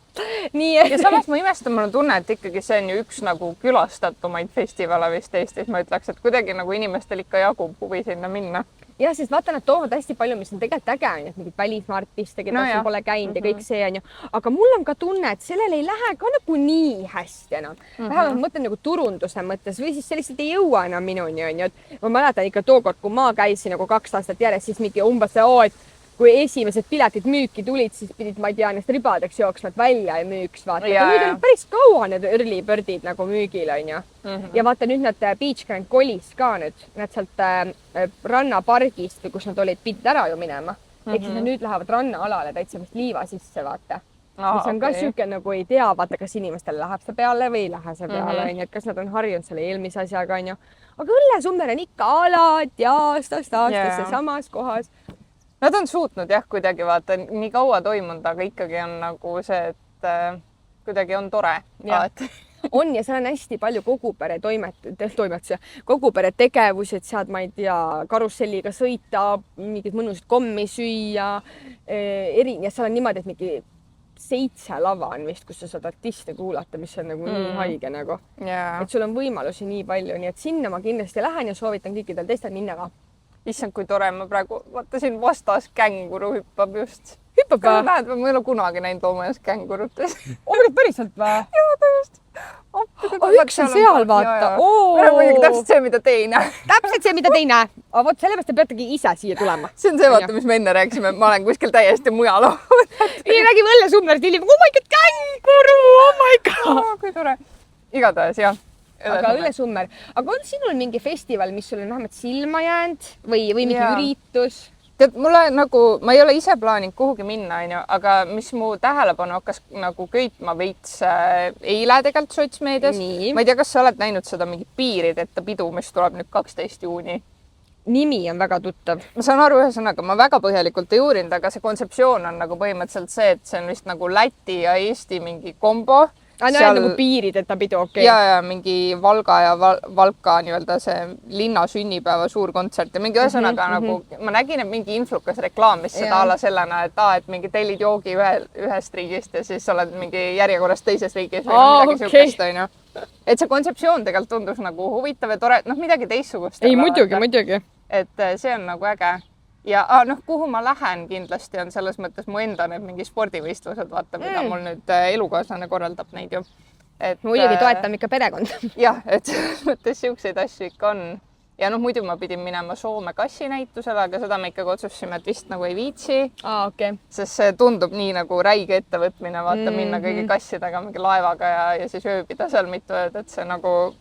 Nii. Ja samas ma imestan, mul on tunne, et ikkagi see on ju üks nagu külastatumaid festivale vist Eestis, ma ütleks, et kuidagi nagu inimestel ikka jagub huvi sinna minna. Ja siis vaata, nad toovad hästi palju, mis on tegelikult äge, et mingid välismaa artiste, keda siin pole käinud ja kõik see on ju. Aga mul on ka tunne, et sellel ei lähe ka nagu nii hästi enam. Vähemalt mõtlen nagu turunduse mõttes või siis see lihtsalt ei jõua enam minuni on ju. Ma mäletan ikka tookord, kui ma käisin nagu 2 aastat järjest, siis mingi umbes see, et kui esimesed piletid müüki tulid, siis pidid, ma ei tea, neist ribadeks jooksma, et välja ei müüks, vaata. Ja nüüd on päris kaua need early birdid nagu müügil, on ju. Ja vaata, nüüd nad Beach Grand kolis ka nüüd, nad sealt rannapargist, kus nad olid, pidid ära ju minema. Ehk siis nad nüüd lähevad rannaalale täitsa vist liiva sisse, vaata. Mis on ka siuke nagu ei tea, vaata, kas inimestel läheb see peale või ei lähe see peale, on ju, et kas nad on harjunud selle eelmise asjaga, on ju. Aga Õllesummer on ikka alati aastast aastasse samas kohas. Nad on suutnud jah, kuidagi vaata nii kaua toimunud, aga ikkagi on nagu see, et kuidagi on tore. on ja seal on hästi palju kogupere toimetusi, kogupere tegevusi, et saad, ma ei tea, karusselliga sõita, mingit mõnusat kommi süüa, ja seal on niimoodi, et mingi 7 lava on vist, kus sa saad artiste kuulata, mis on nagu nii haige nagu. Et sul on võimalusi nii palju, nii et sinna ma kindlasti lähen ja soovitan kõikidel teistel minna ka. Issand, kui tore, ma praegu vaatasin vastas känguru hüppab just. Hüppab või? Näed, ma ei ole kunagi näinud loomajas kängurutes. Päriselt või? Jaa, täiesti. Üks on seal, vaata. Muidugi täpselt see, mida te ei näe. Täpselt see, mida te ei näe. Aga vot sellepärast te peategi ise siia tulema. See on see, vaata, mis me enne rääkisime. Ma olen kuskil täiesti mujal. Nii räägime õllesummerist hiljem. Oh my god, känguru! Oh my god! Kui tore. Igatahes, jah. Aga õllesummer. Aga on sinul mingi festival, mis sul on vähemalt silma jäänud või mingi üritus? Tead, mulle nagu, ma ei ole ise plaaninud kuhugi minna, aga mis mu tähelepanu hakkas nagu köitma veits eile tegelikult sotsmeedias. Ma ei tea, kas sa oled näinud seda mingi piirideta pidu, mis tuleb nüüd 12. juuni? Nimi on väga tuttav. Ma saan aru, ühesõnaga, ma väga põhjalikult ei uurinud, aga see kontseptsioon on nagu põhimõtteliselt see, et see on vist nagu Läti ja Eesti mingi kombo. Seal... nagu piirideta pidu, okei. Ja mingi Valga ja Valka nii-öelda see linna sünnipäeva suur kontsert ja mingi ühesõnaga nagu ma nägin, et mingi influkas reklaamis seda ala sellena, et mingi tellid joogi ühest riigist ja siis oled mingi järjekorras teises riigis või midagi siukest, on ju. Et see kontseptsioon tegelikult tundus nagu huvitav ja tore, midagi teistsugust. Ei, muidugi. Et see on nagu äge. Ja kuhu ma lähen kindlasti on selles mõttes mu enda need mingi spordivõistlused, vaata, mida mul nüüd elukaaslane korraldab neid ju. Muidugi toetame ikka perekond. Jah, et selles mõttes siukseid asju ikka on. Ja muidu ma pidin minema Soome kassinäitusele, aga seda me ikkagi otsustasime, et vist nagu ei viitsi. Sest see tundub nii nagu räige ettevõtmine, vaata, minna kõigi kassidega mingi laevaga ja siis ööbida seal mitu ööd, et see nagu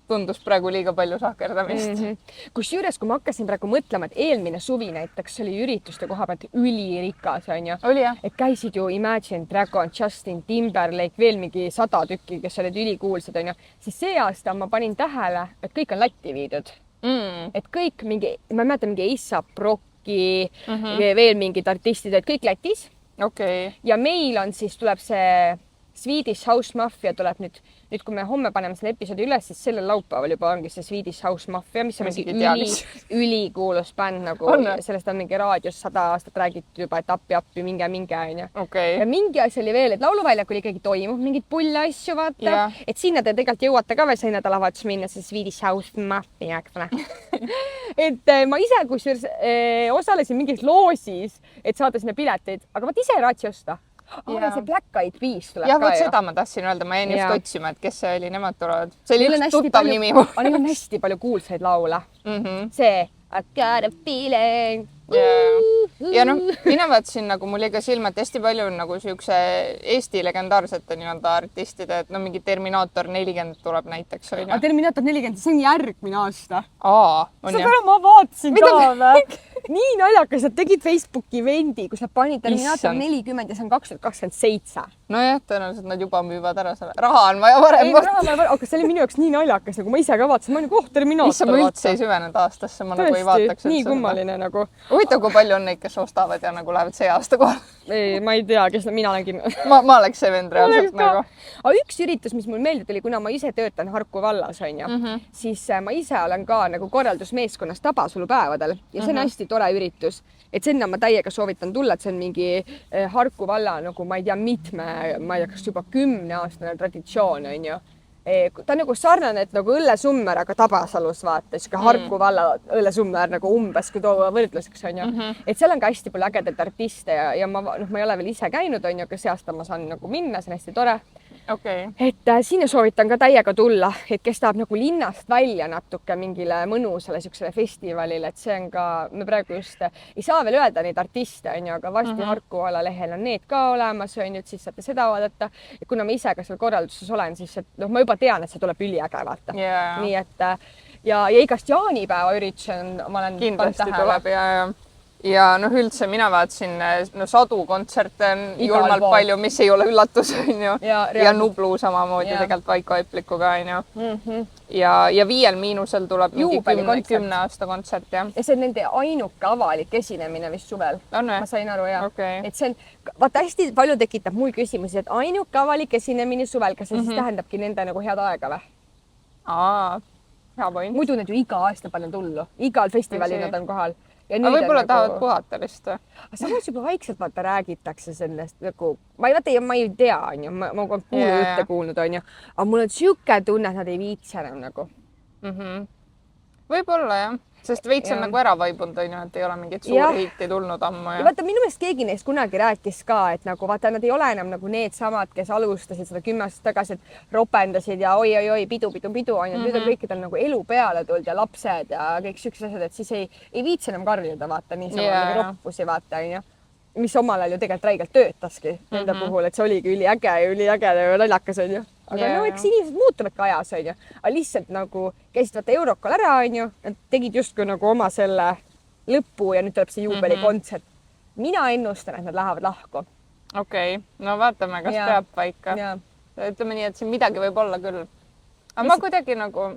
tundus praegu liiga palju sahkerdamist. Kusjuures, kui ma hakkasin praegu mõtlema, et eelmine suvi näiteks oli ürituste koha pealt ülirikas, on ju. Oli jah. Et käisid ju Imagine Dragon, Justin Timberlake, veel mingi 100 tükki, kes olid ülikuulsad, on ju. Siis see aasta ma panin tähele, et kõik on Lätti viidud. Et kõik mingi, ma mäletan mingi A$AP Rocki, veel mingid artistid, et kõik Lätis. Ja meil on siis, tuleb see Swedish House Mafia tuleb nüüd, kui me homme paneme selle episoodi üles, siis sellel laupäeval juba ongi see Swedish House Mafia, mis on mingi ülikuulus bänd, nagu sellest on mingi raadios 100 aastat räägitud juba, et appi, minge, on ju. Ja mingi asi oli veel, et lauluväljakul ikkagi toimub mingid pulle asju, vaata, et sinna te tegelikult jõuate ka veel see nädalavahetus minna, see Swedish House Mafia, eks ole. Et ma ise kusjuures osalesin mingis loosis, et saada sinna pileteid, aga vaat ise ei raatsi osta. See Black Eyed Peas tuleb ka ju. Seda ma tahtsin öelda, ma jäin just otsima, et kes see oli, nemad tulevad. See oli üks tuttav nimi. Neil on hästi palju kuulsaid laule. See I got a feeling. Ja mina vaatasin, nagu mul jäi ka silma, et hästi palju on nagu siukse Eesti legendaarsete nii-öelda artistide, et mingi Terminator 40 tuleb näiteks. Terminator 40, see on järgmine aasta. Seda ma vaatasin ka. Nii naljakas, nad tegid Facebooki evendi, kus nad panid Terminator 40 ja see on 2027. Nojah, tõenäoliselt nad juba müüvad ära selle. Raha on vaja varem. Aga see oli minu jaoks nii naljakas, nagu ma ise ka vaatasin. Ma olin Terminator. Issa ma üldse ei süvenenud aastasse, ma nagu ei vaataks. Nii kummaline nagu. Huvitav, kui palju on neid, kes ostavad ja nagu lähevad see aasta kohal. Ei, ma ei tea, kes mina nägin. Ma oleks see vend reaalselt nagu. Aga üks üritus, mis mul meeldib, oli, kuna ma ise töötan Harku vallas, on ju, siis ma ise olen ka nagu korraldusmeeskonnas Tabasalu päevadel ja see on hästi tore üritus, et sinna ma täiega soovitan tulla, et see on mingi Harku valla nagu ma ei tea ma ei tea, kas juba 10-aastane traditsioon, on ju. Ta on nagu sarnane, et nagu õllesummer, aga Tabasalus vaata, siuke Harku valla õllesummer nagu umbes, kui too võrdluseks, on ju. Et seal on ka hästi palju ägedaid artiste ja ma ei ole veel ise käinud, on ju, aga see aasta ma saan nagu minna, see on hästi tore. Et sinna soovitan ka täiega tulla, et kes tahab nagu linnast välja natuke mingile mõnusale siuksele festivalile, et see on ka, me praegu just ei saa veel öelda neid artiste, on ju, aga varsti Harku valla lehel on need ka olemas, on ju, et siis saate seda vaadata. Ja kuna ma ise ka seal korralduses olen, siis ma juba tean, et see tuleb üliäge, vaata. Nii et ja igast jaanipäeva üritus on, ma olen kindlasti tuleb ja noh, üldse mina vaatasin no, sadu kontserte on Igal julmalt pool. palju, mis ei ole üllatus, on ju. Ja Ja Nublu samamoodi Ja. tegelikult Vaiko Eplikuga, on ju. Ja 5 Miinusel tuleb mingi Juubelikontsert. 10 aasta kontsert, jah. ja see on nende ainuke avalik esinemine vist suvel. On või? Ma sain aru, jah. Okei. Et see on, vaata hästi palju tekitab mul küsimusi, et ainuke avalik esinemine suvel, kas see siis tähendabki nende nagu head aega või? Hea point. Muidu nad ju iga aasta panevad hullu, igal festivalil Tõsi. nad on kohal. Aga võib-olla tahavad puhata lihtsalt. Samas juba vaikselt vaata räägitakse sellest nagu, ma ei tea, on ju, ma olen kuulujutte kuulnud, on ju, aga mul on siuke tunne, et nad ei viitsi enam nagu. Võib-olla jah, sest veits on nagu ära vaibunud, on ju, et ei ole mingit suuri hitti tulnud ammu. Ja vaata, minu meelest keegi neist kunagi rääkis ka, et nagu vaata, nad ei ole enam nagu needsamad, kes alustasid seda 10 aastat tagasi, et ropendasid ja oi, pidu, on ju, nüüd on kõikidel nagu elu peale tulnud ja lapsed ja kõik siuksed asjad, et siis ei viitsi enam karjuda, vaata, niisama roppusi, vaata, on ju, mis omal ajal ju tegelikult räigelt töötaski nende puhul, et see oligi üliäge ja naljakas, on ju. Aga no eks inimesed muutuvadki ajas, on ju. Aga lihtsalt nagu käisid vaata Eurokal ära, on ju, nad tegid justkui nagu oma selle lõpu ja nüüd tuleb see juubelikontsert. Mina ennustan, et nad lähevad lahku. Okei, no vaatame, kas peab paika. Ütleme nii, et siin midagi võib olla küll. Aga ma kuidagi nagu,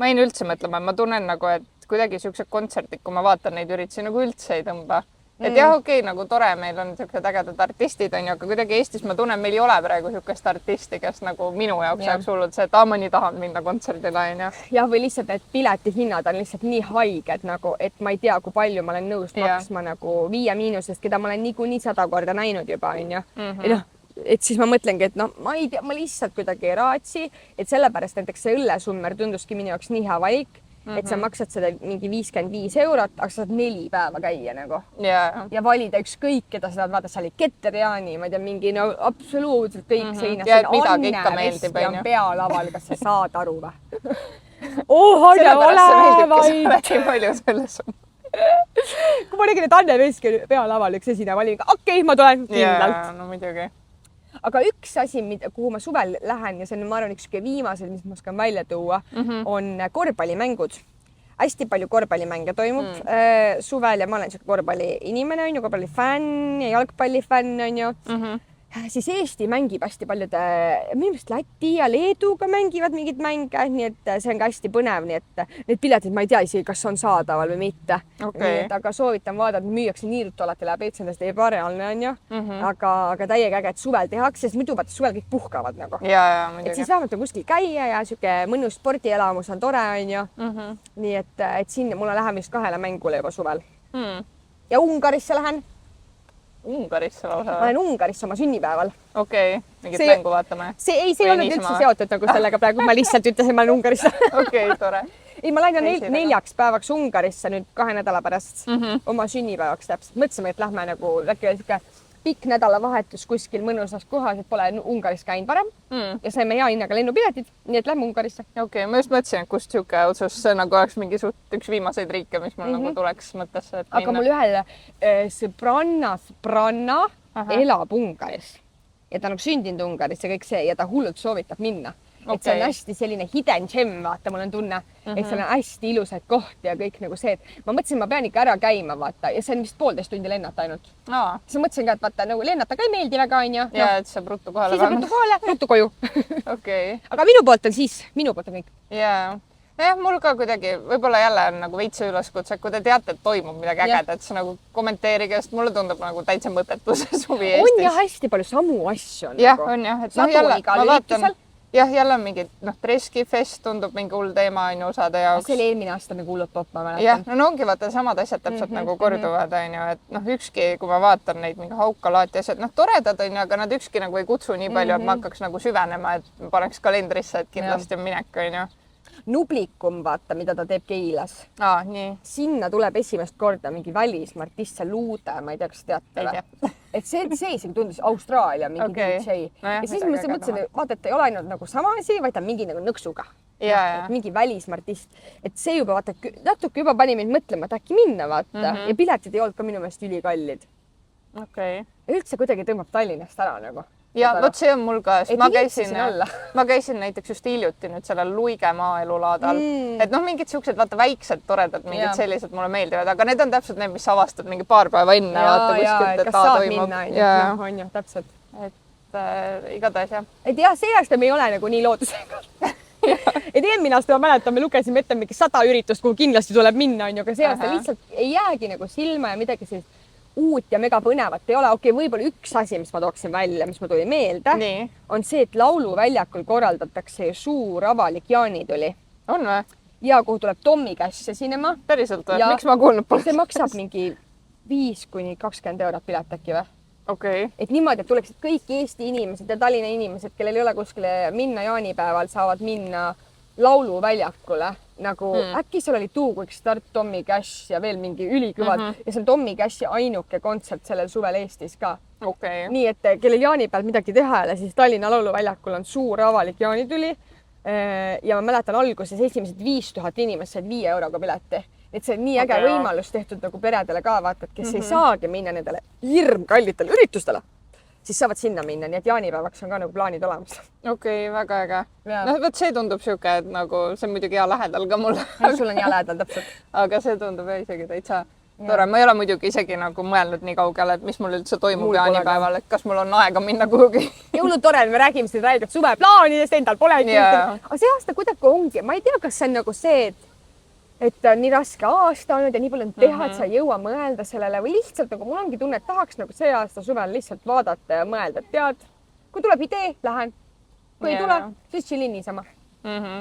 ma jäin üldse mõtlema, ma tunnen nagu, et kuidagi siuksed kontserdid, kui ma vaatan neid üritusi, nagu üldse ei tõmba. Et jah, okei, nagu tore, meil on siuksed ägedad artistid, on ju, aga kuidagi Eestis ma tunnen, meil ei ole praegu siukest artisti, kes nagu minu jaoks oleks hullult see, et ma nii tahan minna kontserdile, on ju. Jah, või lihtsalt, et piletihinnad on lihtsalt nii haiged nagu, et ma ei tea, kui palju ma olen nõus maksma nagu 5 Miinusest, keda ma olen niikuinii 100 korda näinud juba, on ju. Et siis ma mõtlengi, et noh, ma ei tea, ma lihtsalt kuidagi ei raatsi, et sellepärast näiteks see õllesummer tunduski minu jaoks nii hea valik, et sa maksad seda mingi 55 €, aga saad 4 päeva käia nagu. Ja valida ükskõik, keda sa tahad vaadata, seal oli Keter-Jaani, ma ei tea, mingi no absoluutselt kõik seinas. Ja et midagi ikka meeldib, on ju. Pealaval, kas sa saad aru või? Anne, ole vaid! Räägi palju selles on. Kui ma nägin, et Anne Veski pealaval üks esine, ma olin ka, okei, ma tulen kindlalt. No muidugi. Aga üks asi, kuhu ma suvel lähen ja see on, ma arvan, üks viimased, mis ma oskan välja tuua, on korvpallimängud. Hästi palju korvpallimänge toimub suvel ja ma olen siuke korvpalliinimene, on ju, korvpallifänn ja jalgpallifänn, on ju. Siis Eesti mängib hästi paljude, minu meelest Läti ja Leeduga mängivad mingid mänge, nii et see on ka hästi põnev, nii et need piletid ma ei tea isegi, kas on saadaval või mitte. Nii et aga soovitan vaadata, müüakse nii ruttu alati läheb, et sellest ei parealne, on ju. Aga täiega äge, et suvel tehakse, sest muidu vaata suvel kõik puhkavad nagu. Et siis saavad kuskil käia ja siuke mõnus spordielamus on tore, on ju. Nii et sinna mulle läheme just 2 mängule juba suvel. Ja Ungarisse lähen. Ungarisse lausa? Ma olen Ungarisse oma sünnipäeval. Okei, mingit mängu vaatame. See ei olnud üldse seotud nagu sellega praegu, ma lihtsalt ütlesin, ma olen Ungarisse. Okei, tore. Ei, ma lähen 4 päevaks Ungarisse nüüd 2 nädala pärast oma sünnipäevaks täpselt. Mõtlesime, et lähme nagu siuke pikk nädalavahetus kuskil mõnusas kohas, et pole Ungaris käinud varem ja saime hea hinnaga lennupiletid, nii et lähme Ungarisse. Okei, ma just mõtlesin, et kust siuke otsus, see nagu oleks mingi üks viimaseid riike, mis mul nagu tuleks mõttesse. Aga mul ühel sõbranna elab Ungaris ja ta on sündinud Ungaris ja kõik see ja ta hullult soovitab minna. Et see on hästi selline hidden gem, vaata, mul on tunne, et seal on hästi ilusaid kohti ja kõik nagu see, et ma mõtlesin, ma pean ikka ära käima, vaata, ja see on vist 1,5 tundi lennata ainult. Siis ma mõtlesin ka, et vaata, nagu lennata ka ei meeldi väga, on ju. Ja, et saab ruttu kohale. Siis saab ruttu kohale, ruttu koju. Okei. Aga minu poolt on kõik. Jaa. Jah, mul ka kuidagi, võib-olla jälle on nagu veitse üleskutse, kui te teate, et toimub midagi ägedat, siis nagu kommenteerige, sest mulle tundub nagu täitsa mõttetu see suvi Eestis. On ja hästi palju samu asju. Jah, on jah. Jah, jälle mingi, Treski fest tundub mingi hull teema on ju osade jaoks. See oli eelmine aasta nagu hullult popp, ma mäletan. Jah, no ongi vaata samad asjad täpselt nagu korduvad, on ju, et ükski, kui ma vaatan neid mingi Haukalaati asjad, toredad on ju, aga nad ükski nagu ei kutsu nii palju, et ma hakkaks nagu süvenema, et paneks kalendrisse, et kindlasti on minek, on ju. Nublikum, vaata, mida ta teeb Keilas. Nii. Sinna tuleb esimest korda mingi välismaa artist, see Luude, ma ei tea, kas teate või? Et see isegi tundus Austraalia mingi DJ. Ja siis ma mõtlesin, vaata, et ei ole ainult nagu sama asi, vaid ta mingi nagu nõksuga. Mingi välismaa artist. Et see juba, vaata, natuke juba pani mind mõtlema, et äkki minna, vaata. Ja piletid ei olnud ka minu meelest ülikallid. Okei. Üldse kuidagi tõmbab Tallinnast ära nagu. ja vot see on mul ka, Et ma viitsi siin olla. käisin näiteks just hiljuti nüüd sellel Luige maaelulaadal, et noh, mingid siuksed vaata väiksed toredad, mingid sellised mulle meeldivad, aga need on täpselt need, mis avastad mingi paar päeva enne. Kas saad minna, on ju, täpselt. Et igatahes jah. Et jah, see aasta me ei ole nagu nii loodusega. Et eelmine aasta ma mäletan, me lugesime ette mingi 100 üritust, kuhu kindlasti tuleb minna, on ju, aga see aasta lihtsalt ei jäägi nagu silma ja midagi sellist uut ja mega põnevat ei ole. Okei, võib-olla üks asi, mis ma tooksin välja, mis ma tuli meelde, on see, et lauluväljakul korraldatakse ju suur avalik jaanituli. On või? Ja kuhu tuleb Tommy Cash esinema. Päriselt või? Miks ma kuulnud pole? See maksab mingi 5–20 eurot pilet äkki või? Okay. Et niimoodi, et tuleksid kõik Eesti inimesed ja Tallinna inimesed, kellel ei ole kuskile minna jaanipäeval, saavad minna lauluväljakule. Nagu äkki seal oli Two Quick Start, Tommy Cash ja veel mingi ülikõvad ja see on Tommy Cashi ainuke kontsert sellel suvel Eestis ka. Okay. Nii, et kellel jaanipäeval midagi teha ei ole, siis Tallinna lauluväljakul on suur avalik jaanituli. Ja ma mäletan alguses esimesed 5000 inimest said 5 euroga pileti. Et see on nii äge võimalus tehtud nagu peredele ka, vaata, et kes ei saagi minna nendele hirmkallitele üritustele, siis saavad sinna minna, nii et jaanipäevaks on ka nagu plaanid olemas. Okei, väga äge. No võt see tundub siuke, et nagu see on muidugi hea lähedal ka mulle. Sul on hea lähedal, täpselt. Aga see tundub isegi täitsa tore. Ma ei ole muidugi isegi nagu mõelnud nii kaugele, et mis mul üldse toimub jaanipäeval, et kas mul on aega minna kuhugi. Jõulutore, me räägime siin räigelt suveplaanidest, endal pole. Aga see aasta kuidagi ongi, ma ei tea, kas see on nagu see, et on nii raske aasta olnud ja nii palju on teha, et sa ei jõua mõelda sellele või lihtsalt nagu mul ongi tunne, et tahaks nagu see aasta suvel lihtsalt vaadata ja mõelda, et tead, kui tuleb idee, lähen. Kui ei tule, siis chillin niisama.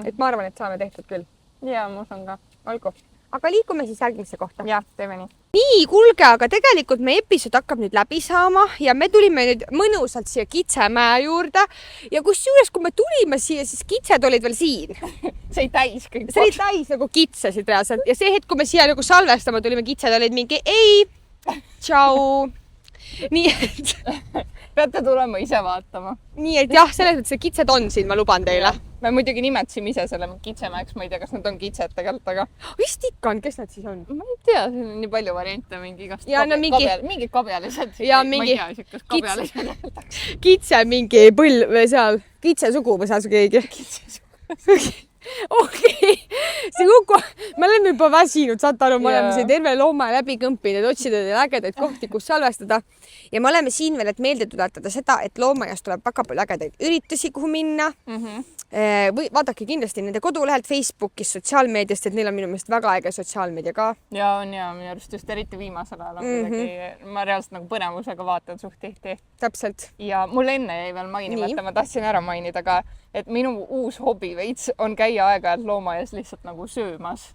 Et ma arvan, et saame tehtud küll. Ja, ma usun ka. Olgu. Aga liigume siis järgmisse kohta. Ja, teeme nii. Nii, kuulge, aga tegelikult meie episood hakkab nüüd läbi saama ja me tulime nüüd mõnusalt siia Kitsemäe juurde ja kusjuures, kui me tulime siia, siis kitsed olid veel siin. See ei täis kõik. See oli täis nagu kitsesid reaalselt ja see hetk, kui me siia nagu salvestama tulime, kitsed olid mingi ei, tšau. Nii et peate tulema ise vaatama. Nii et jah, selles mõttes see kitsed on siin, ma luban teile. Me muidugi nimetasime ise selle Kitsemäeks, ma ei tea, kas nad on kitsed tegelikult, aga vist ikka on, kes nad siis on? Ma ei tea, siin on nii palju variante mingi igast mingi kabjalised. Ja mingi kitse mingi põll või seal, kitse sugu või seal keegi. Okei, see kuku, me oleme juba väsinud, saate aru, me oleme siin terve looma läbi kõmpinud, et otsida teile ägedaid kohti, kus salvestada. Ja me oleme siin veel, et meelde tuletada seda, et Loomaaias tuleb väga palju ägedaid üritusi, kuhu minna. Või vaadake kindlasti nende kodulehelt, Facebookis, sotsiaalmeediast, et neil on minu meelest väga äge sotsiaalmeedia ka. Ja on ja minu arust just eriti viimasel ajal on kuidagi, ma reaalselt nagu põnevusega vaatan suht tihti. Täpselt. Ja mul enne jäi veel mainimata, ma tahtsin ära mainida ka, et minu uus hobi veits on käia aeg-ajalt Loomaaias lihtsalt nagu söömas.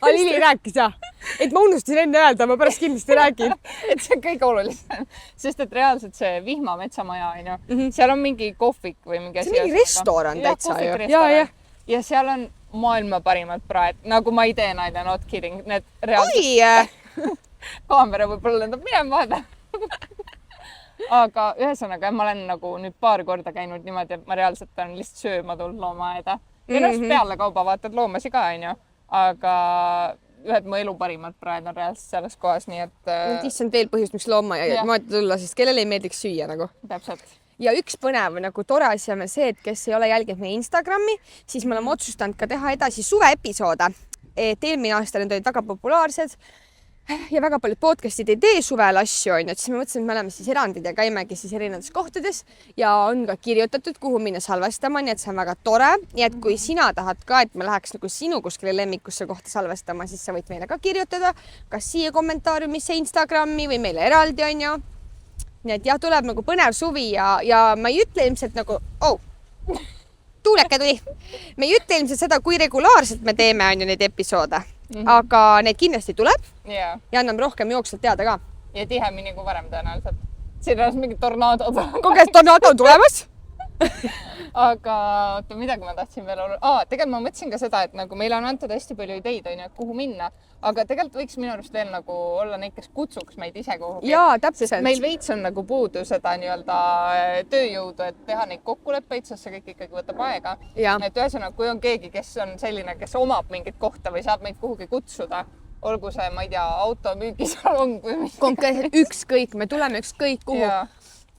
Lili rääkis jah, et ma unustasin enne öelda, ma pärast kindlasti räägin. Et see on kõige olulisem, sest et reaalselt see Vihma metsamaja on ju, seal on mingi kohvik või mingi asi. See on mingi restoran täitsa ju. Ja seal on maailma parimad praed, nagu ma ei tee nalja, not kidding, need reaalselt kaamera võib-olla lendab minema vahepeal. Aga ühesõnaga, ma olen nagu nüüd paar korda käinud niimoodi, et ma reaalselt olen lihtsalt sööma tulnud loomaaeda. Ja nõust peale kauba vaatad loomasi ka, on ju. Aga ühed mu elu parimad praed on reaalselt selles kohas, nii et... Issand veel põhjust, miks loomaaeda tulla, sest kellele ei meeldiks süüa nagu. Täpselt. Ja üks põnev nagu tore asi on see, et kes ei ole jälginud meie Instagrami, siis me oleme otsustanud ka teha edasi suveepisoode. Et eelmine aasta need olid väga populaarsed ja väga paljud podcastid ei tee suvel asju, on ju, et siis me mõtlesime, et me oleme siis erandid ja käimegi siis erinevates kohtades ja on ka kirjutatud, kuhu minna salvestama, nii et see on väga tore. Nii et kui sina tahad ka, et me läheks nagu sinu kuskile lemmikusse kohta salvestama, siis sa võid meile ka kirjutada, kas siia kommentaariumisse Instagrami või meile eraldi, on ju. Nii et jah, tuleb nagu põnev suvi ja ma ei ütle ilmselt nagu, tuuleke tuli. Me ei ütle ilmselt seda, kui regulaarselt me teeme, on ju, neid episoode. Aga need kindlasti tuleb ja anname rohkem jooksvalt teada ka. Ja tihemini kui varem tõenäoliselt. Siin on mingi tornaado. Kogeest tornaado on tulemas. Aga oota, midagi ma tahtsin veel olla. Tegelikult ma mõtlesin ka seda, et nagu meil on antud hästi palju ideid, on ju, et kuhu minna. Aga tegelikult võiks minu arust veel nagu olla neid, kes kutsuks meid ise kuhugi. Jaa, täpselt. Sest meil veits on nagu puudu seda nii-öelda tööjõudu, et teha neid kokkuleppeid, sest see kõik ikkagi võtab aega. Et ühesõnaga, kui on keegi, kes on selline, kes omab mingit kohta või saab meid kuhugi kutsuda, olgu see, ma ei tea, auto müügisalong või mis. Konkreetselt ükskõik, me tuleme ükskõik kuhu.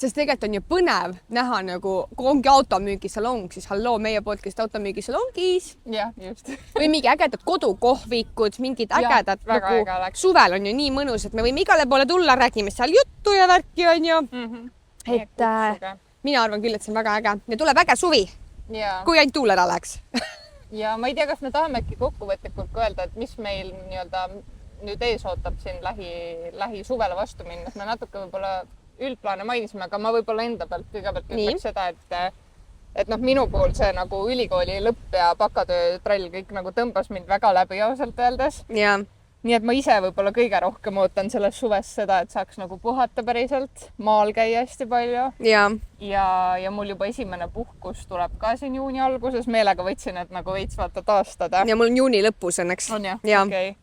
sest tegelikult on ju põnev näha nagu, kui ongi automüügisalong, siis halloo meie podcast automüügisalongis. jah, just. või mingi ägedad kodukohvikud, mingid ägedad nagu suvel on ju nii mõnus, et me võime igale poole tulla, räägime seal juttu ja värki on ju. Et mina arvan küll, et see on väga äge ja tuleb äge suvi, kui ainult tuul ära läheks. ja ma ei tea, kas me tahame äkki kokkuvõtlikult öelda, et mis meil nii-öelda nüüd ees ootab siin lähi suvele vastu minnes. Me natuke võib-olla üldplaane mainisime, aga ma võib-olla enda pealt kõigepealt ütleks seda, et noh, minu puhul see nagu ülikooli lõpp ja bakatöö trall kõik nagu tõmbas mind väga läbi ausalt öeldes. Nii et ma ise võib-olla kõige rohkem ootan selles suves seda, et saaks nagu puhata päriselt, maal käia hästi palju. Ja mul juba esimene puhkus tuleb ka siin juuni alguses. Meelega võtsin, et nagu veits vaata taastada. Ja mul on juuni lõpus õnneks. On jah? Okei.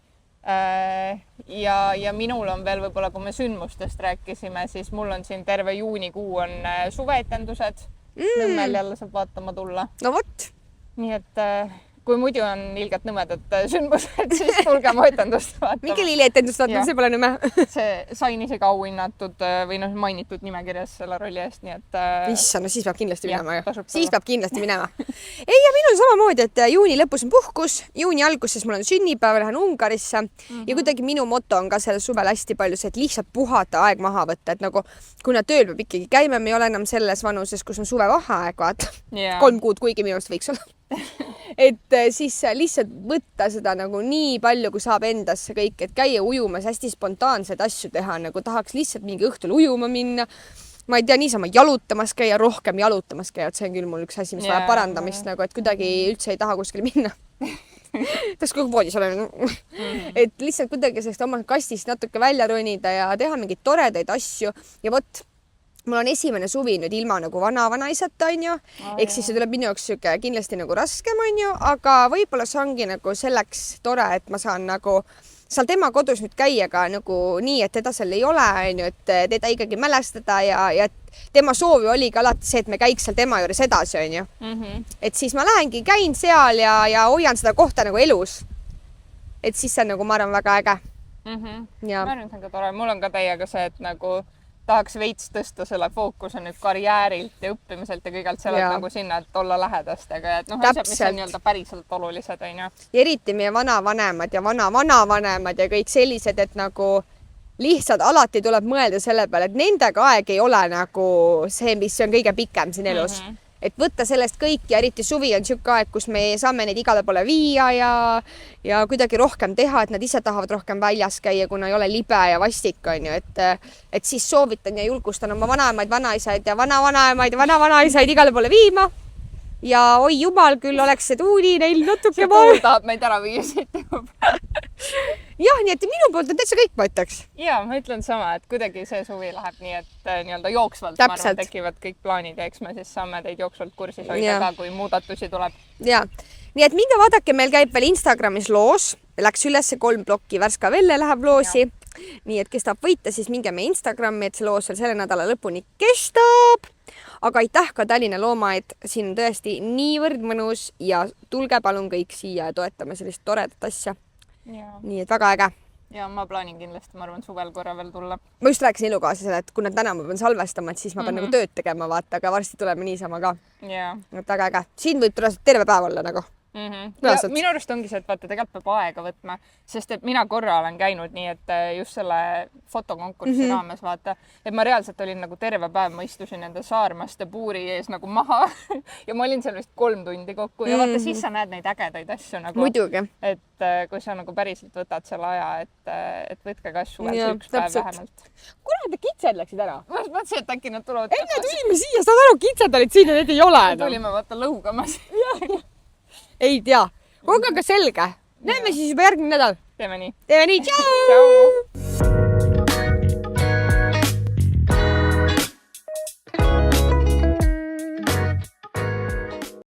Ja minul on veel võib-olla, kui me sündmustest rääkisime, siis mul on siin terve juunikuu on suveetendused. Nõmmel jälle saab vaatama tulla. No vot. Nii et kui muidu on ilgelt nõmedad sündmused, siis tulge oma etendust vaatama. Mingi lilietendust vaatama, see pole nõme. See sain isegi auhinnatud või mainitud nimekirjas selle rolli eest, nii et... Issa, no siis peab kindlasti minema ju. Siis peab kindlasti minema. Ei, ja minul samamoodi, et juuni lõpus on puhkus, juuni alguses mul on sünnipäev, lähen Ungarisse ja kuidagi minu moto on ka sellel suvel hästi palju see, et lihtsalt puhata, aeg maha võtta, et nagu kuna tööl peab ikkagi käima, me ei ole enam selles vanuses, kus on suve vaheaeg, vaata. 3 kuud, kuigi minu arust võiks olla. Et siis lihtsalt võtta seda nagu nii palju, kui saab endasse kõik, et käia ujumas, hästi spontaanseid asju teha, nagu tahaks lihtsalt mingi õhtul ujuma minna. Ma ei tea, niisama jalutamas käia, rohkem jalutamas käia, et see on küll mul üks asi, mis vajab parandamist, nagu, et kuidagi üldse ei taha kuskile minna. Tahaks kogu voodis olen. Et lihtsalt kuidagi sellest oma kastist natuke välja ronida ja teha mingeid toredaid asju ja vot, mul on esimene suvi nüüd ilma nagu vana-vanaisata, on ju. Eks siis see tuleb minu jaoks kindlasti nagu raskem, on ju, aga võib-olla see ongi nagu selleks tore, et ma saan nagu seal tema kodus nüüd käia ka nagu nii, et teda seal ei ole, on ju, et teda ikkagi mälestada ja tema soovi oligi alati see, et me käiks seal tema juures edasi, on ju. Et siis ma lähengi, käin seal ja hoian seda kohta nagu elus. Et siis see on nagu, ma arvan, väga äge. Ma arvan, see on ka tore. Mul on ka teiega see, et nagu tahaks veits tõsta selle fookuse nüüd karjäärilt ja õppimiselt ja kõigelt sellelt nagu sinna, et olla lähedastega ja et noh, asjad, mis on nii-öelda päriselt olulised, on ju. Ja eriti meie vanavanemad ja vanavanemad ja kõik sellised, et nagu lihtsalt alati tuleb mõelda selle peale, et nendega aeg ei ole nagu see, mis on kõige pikem siin elus. Et võtta sellest kõik ja eriti suvi on siuke aeg, kus me saame neid igale poole viia ja kuidagi rohkem teha, et nad ise tahavad rohkem väljas käia, kuna ei ole libe ja vastik, on ju, et siis soovitan ja julgustan oma vanaemaid, vanaisaid ja vanavanaemaid ja vanavanaisaid igale poole viima. Ja oi jumal, küll oleks see tuuli neil natuke see tuul tahab meid ära viia siit juba. Jah, nii et minu poolt on täitsa kõik, ma ütleks. Ja, ma ütlen sama, et kuidagi see suvi läheb nii, et nii-öelda jooksvalt ma arvan, tekivad kõik plaanid ja eks me siis saame teid jooksvalt kursis hoida ka, kui muudatusi tuleb. Ja, nii et minge vaadake, meil käib veel Instagramis loos, läks üles 3 plokki, Värska Velle läheb loosi. Nii et kes tahab võita, siis minge meie Instagrami, et see loos veel selle nädala lõpuni kestab. Aga aitäh ka Tallinna Loomaaed, siin on tõesti niivõrd mõnus ja tulge palun kõik siia ja toetame sellist toredat asja. Nii et väga äge. Ja ma plaanin kindlasti, ma arvan, suvel korra veel tulla. Ma just rääkisin elukaaslasele, et kuna täna ma pean salvestama, et siis ma pean nagu tööd tegema, vaata, aga varsti tuleme niisama ka. Väga äge. Siin võib tulla terve päev olla nagu. Ja minu arust ongi see, et vaata, tegelikult peab aega võtma, sest et mina korra olen käinud nii, et just selle fotokonkursi raames vaata, et ma reaalselt olin nagu terve päev, ma istusin nende saarmaste puuri ees nagu maha ja ma olin seal vist 3 tundi kokku ja vaata, siis sa näed neid ägedaid asju nagu. Muidugi. Et kui sa nagu päriselt võtad selle aja, et võtke ka suvel üks päev vähemalt. Kuna need kitsed läksid ära? Ma mõtlesin, et äkki nad tulevad. Ei, me tulime siia, saad aru, kitsed olid siin ja need ei ole. Tulime vaata lõugamas. Ei tea. Olge aga selge. Näeme siis juba järgmine nädal. Teeme nii. Tšau!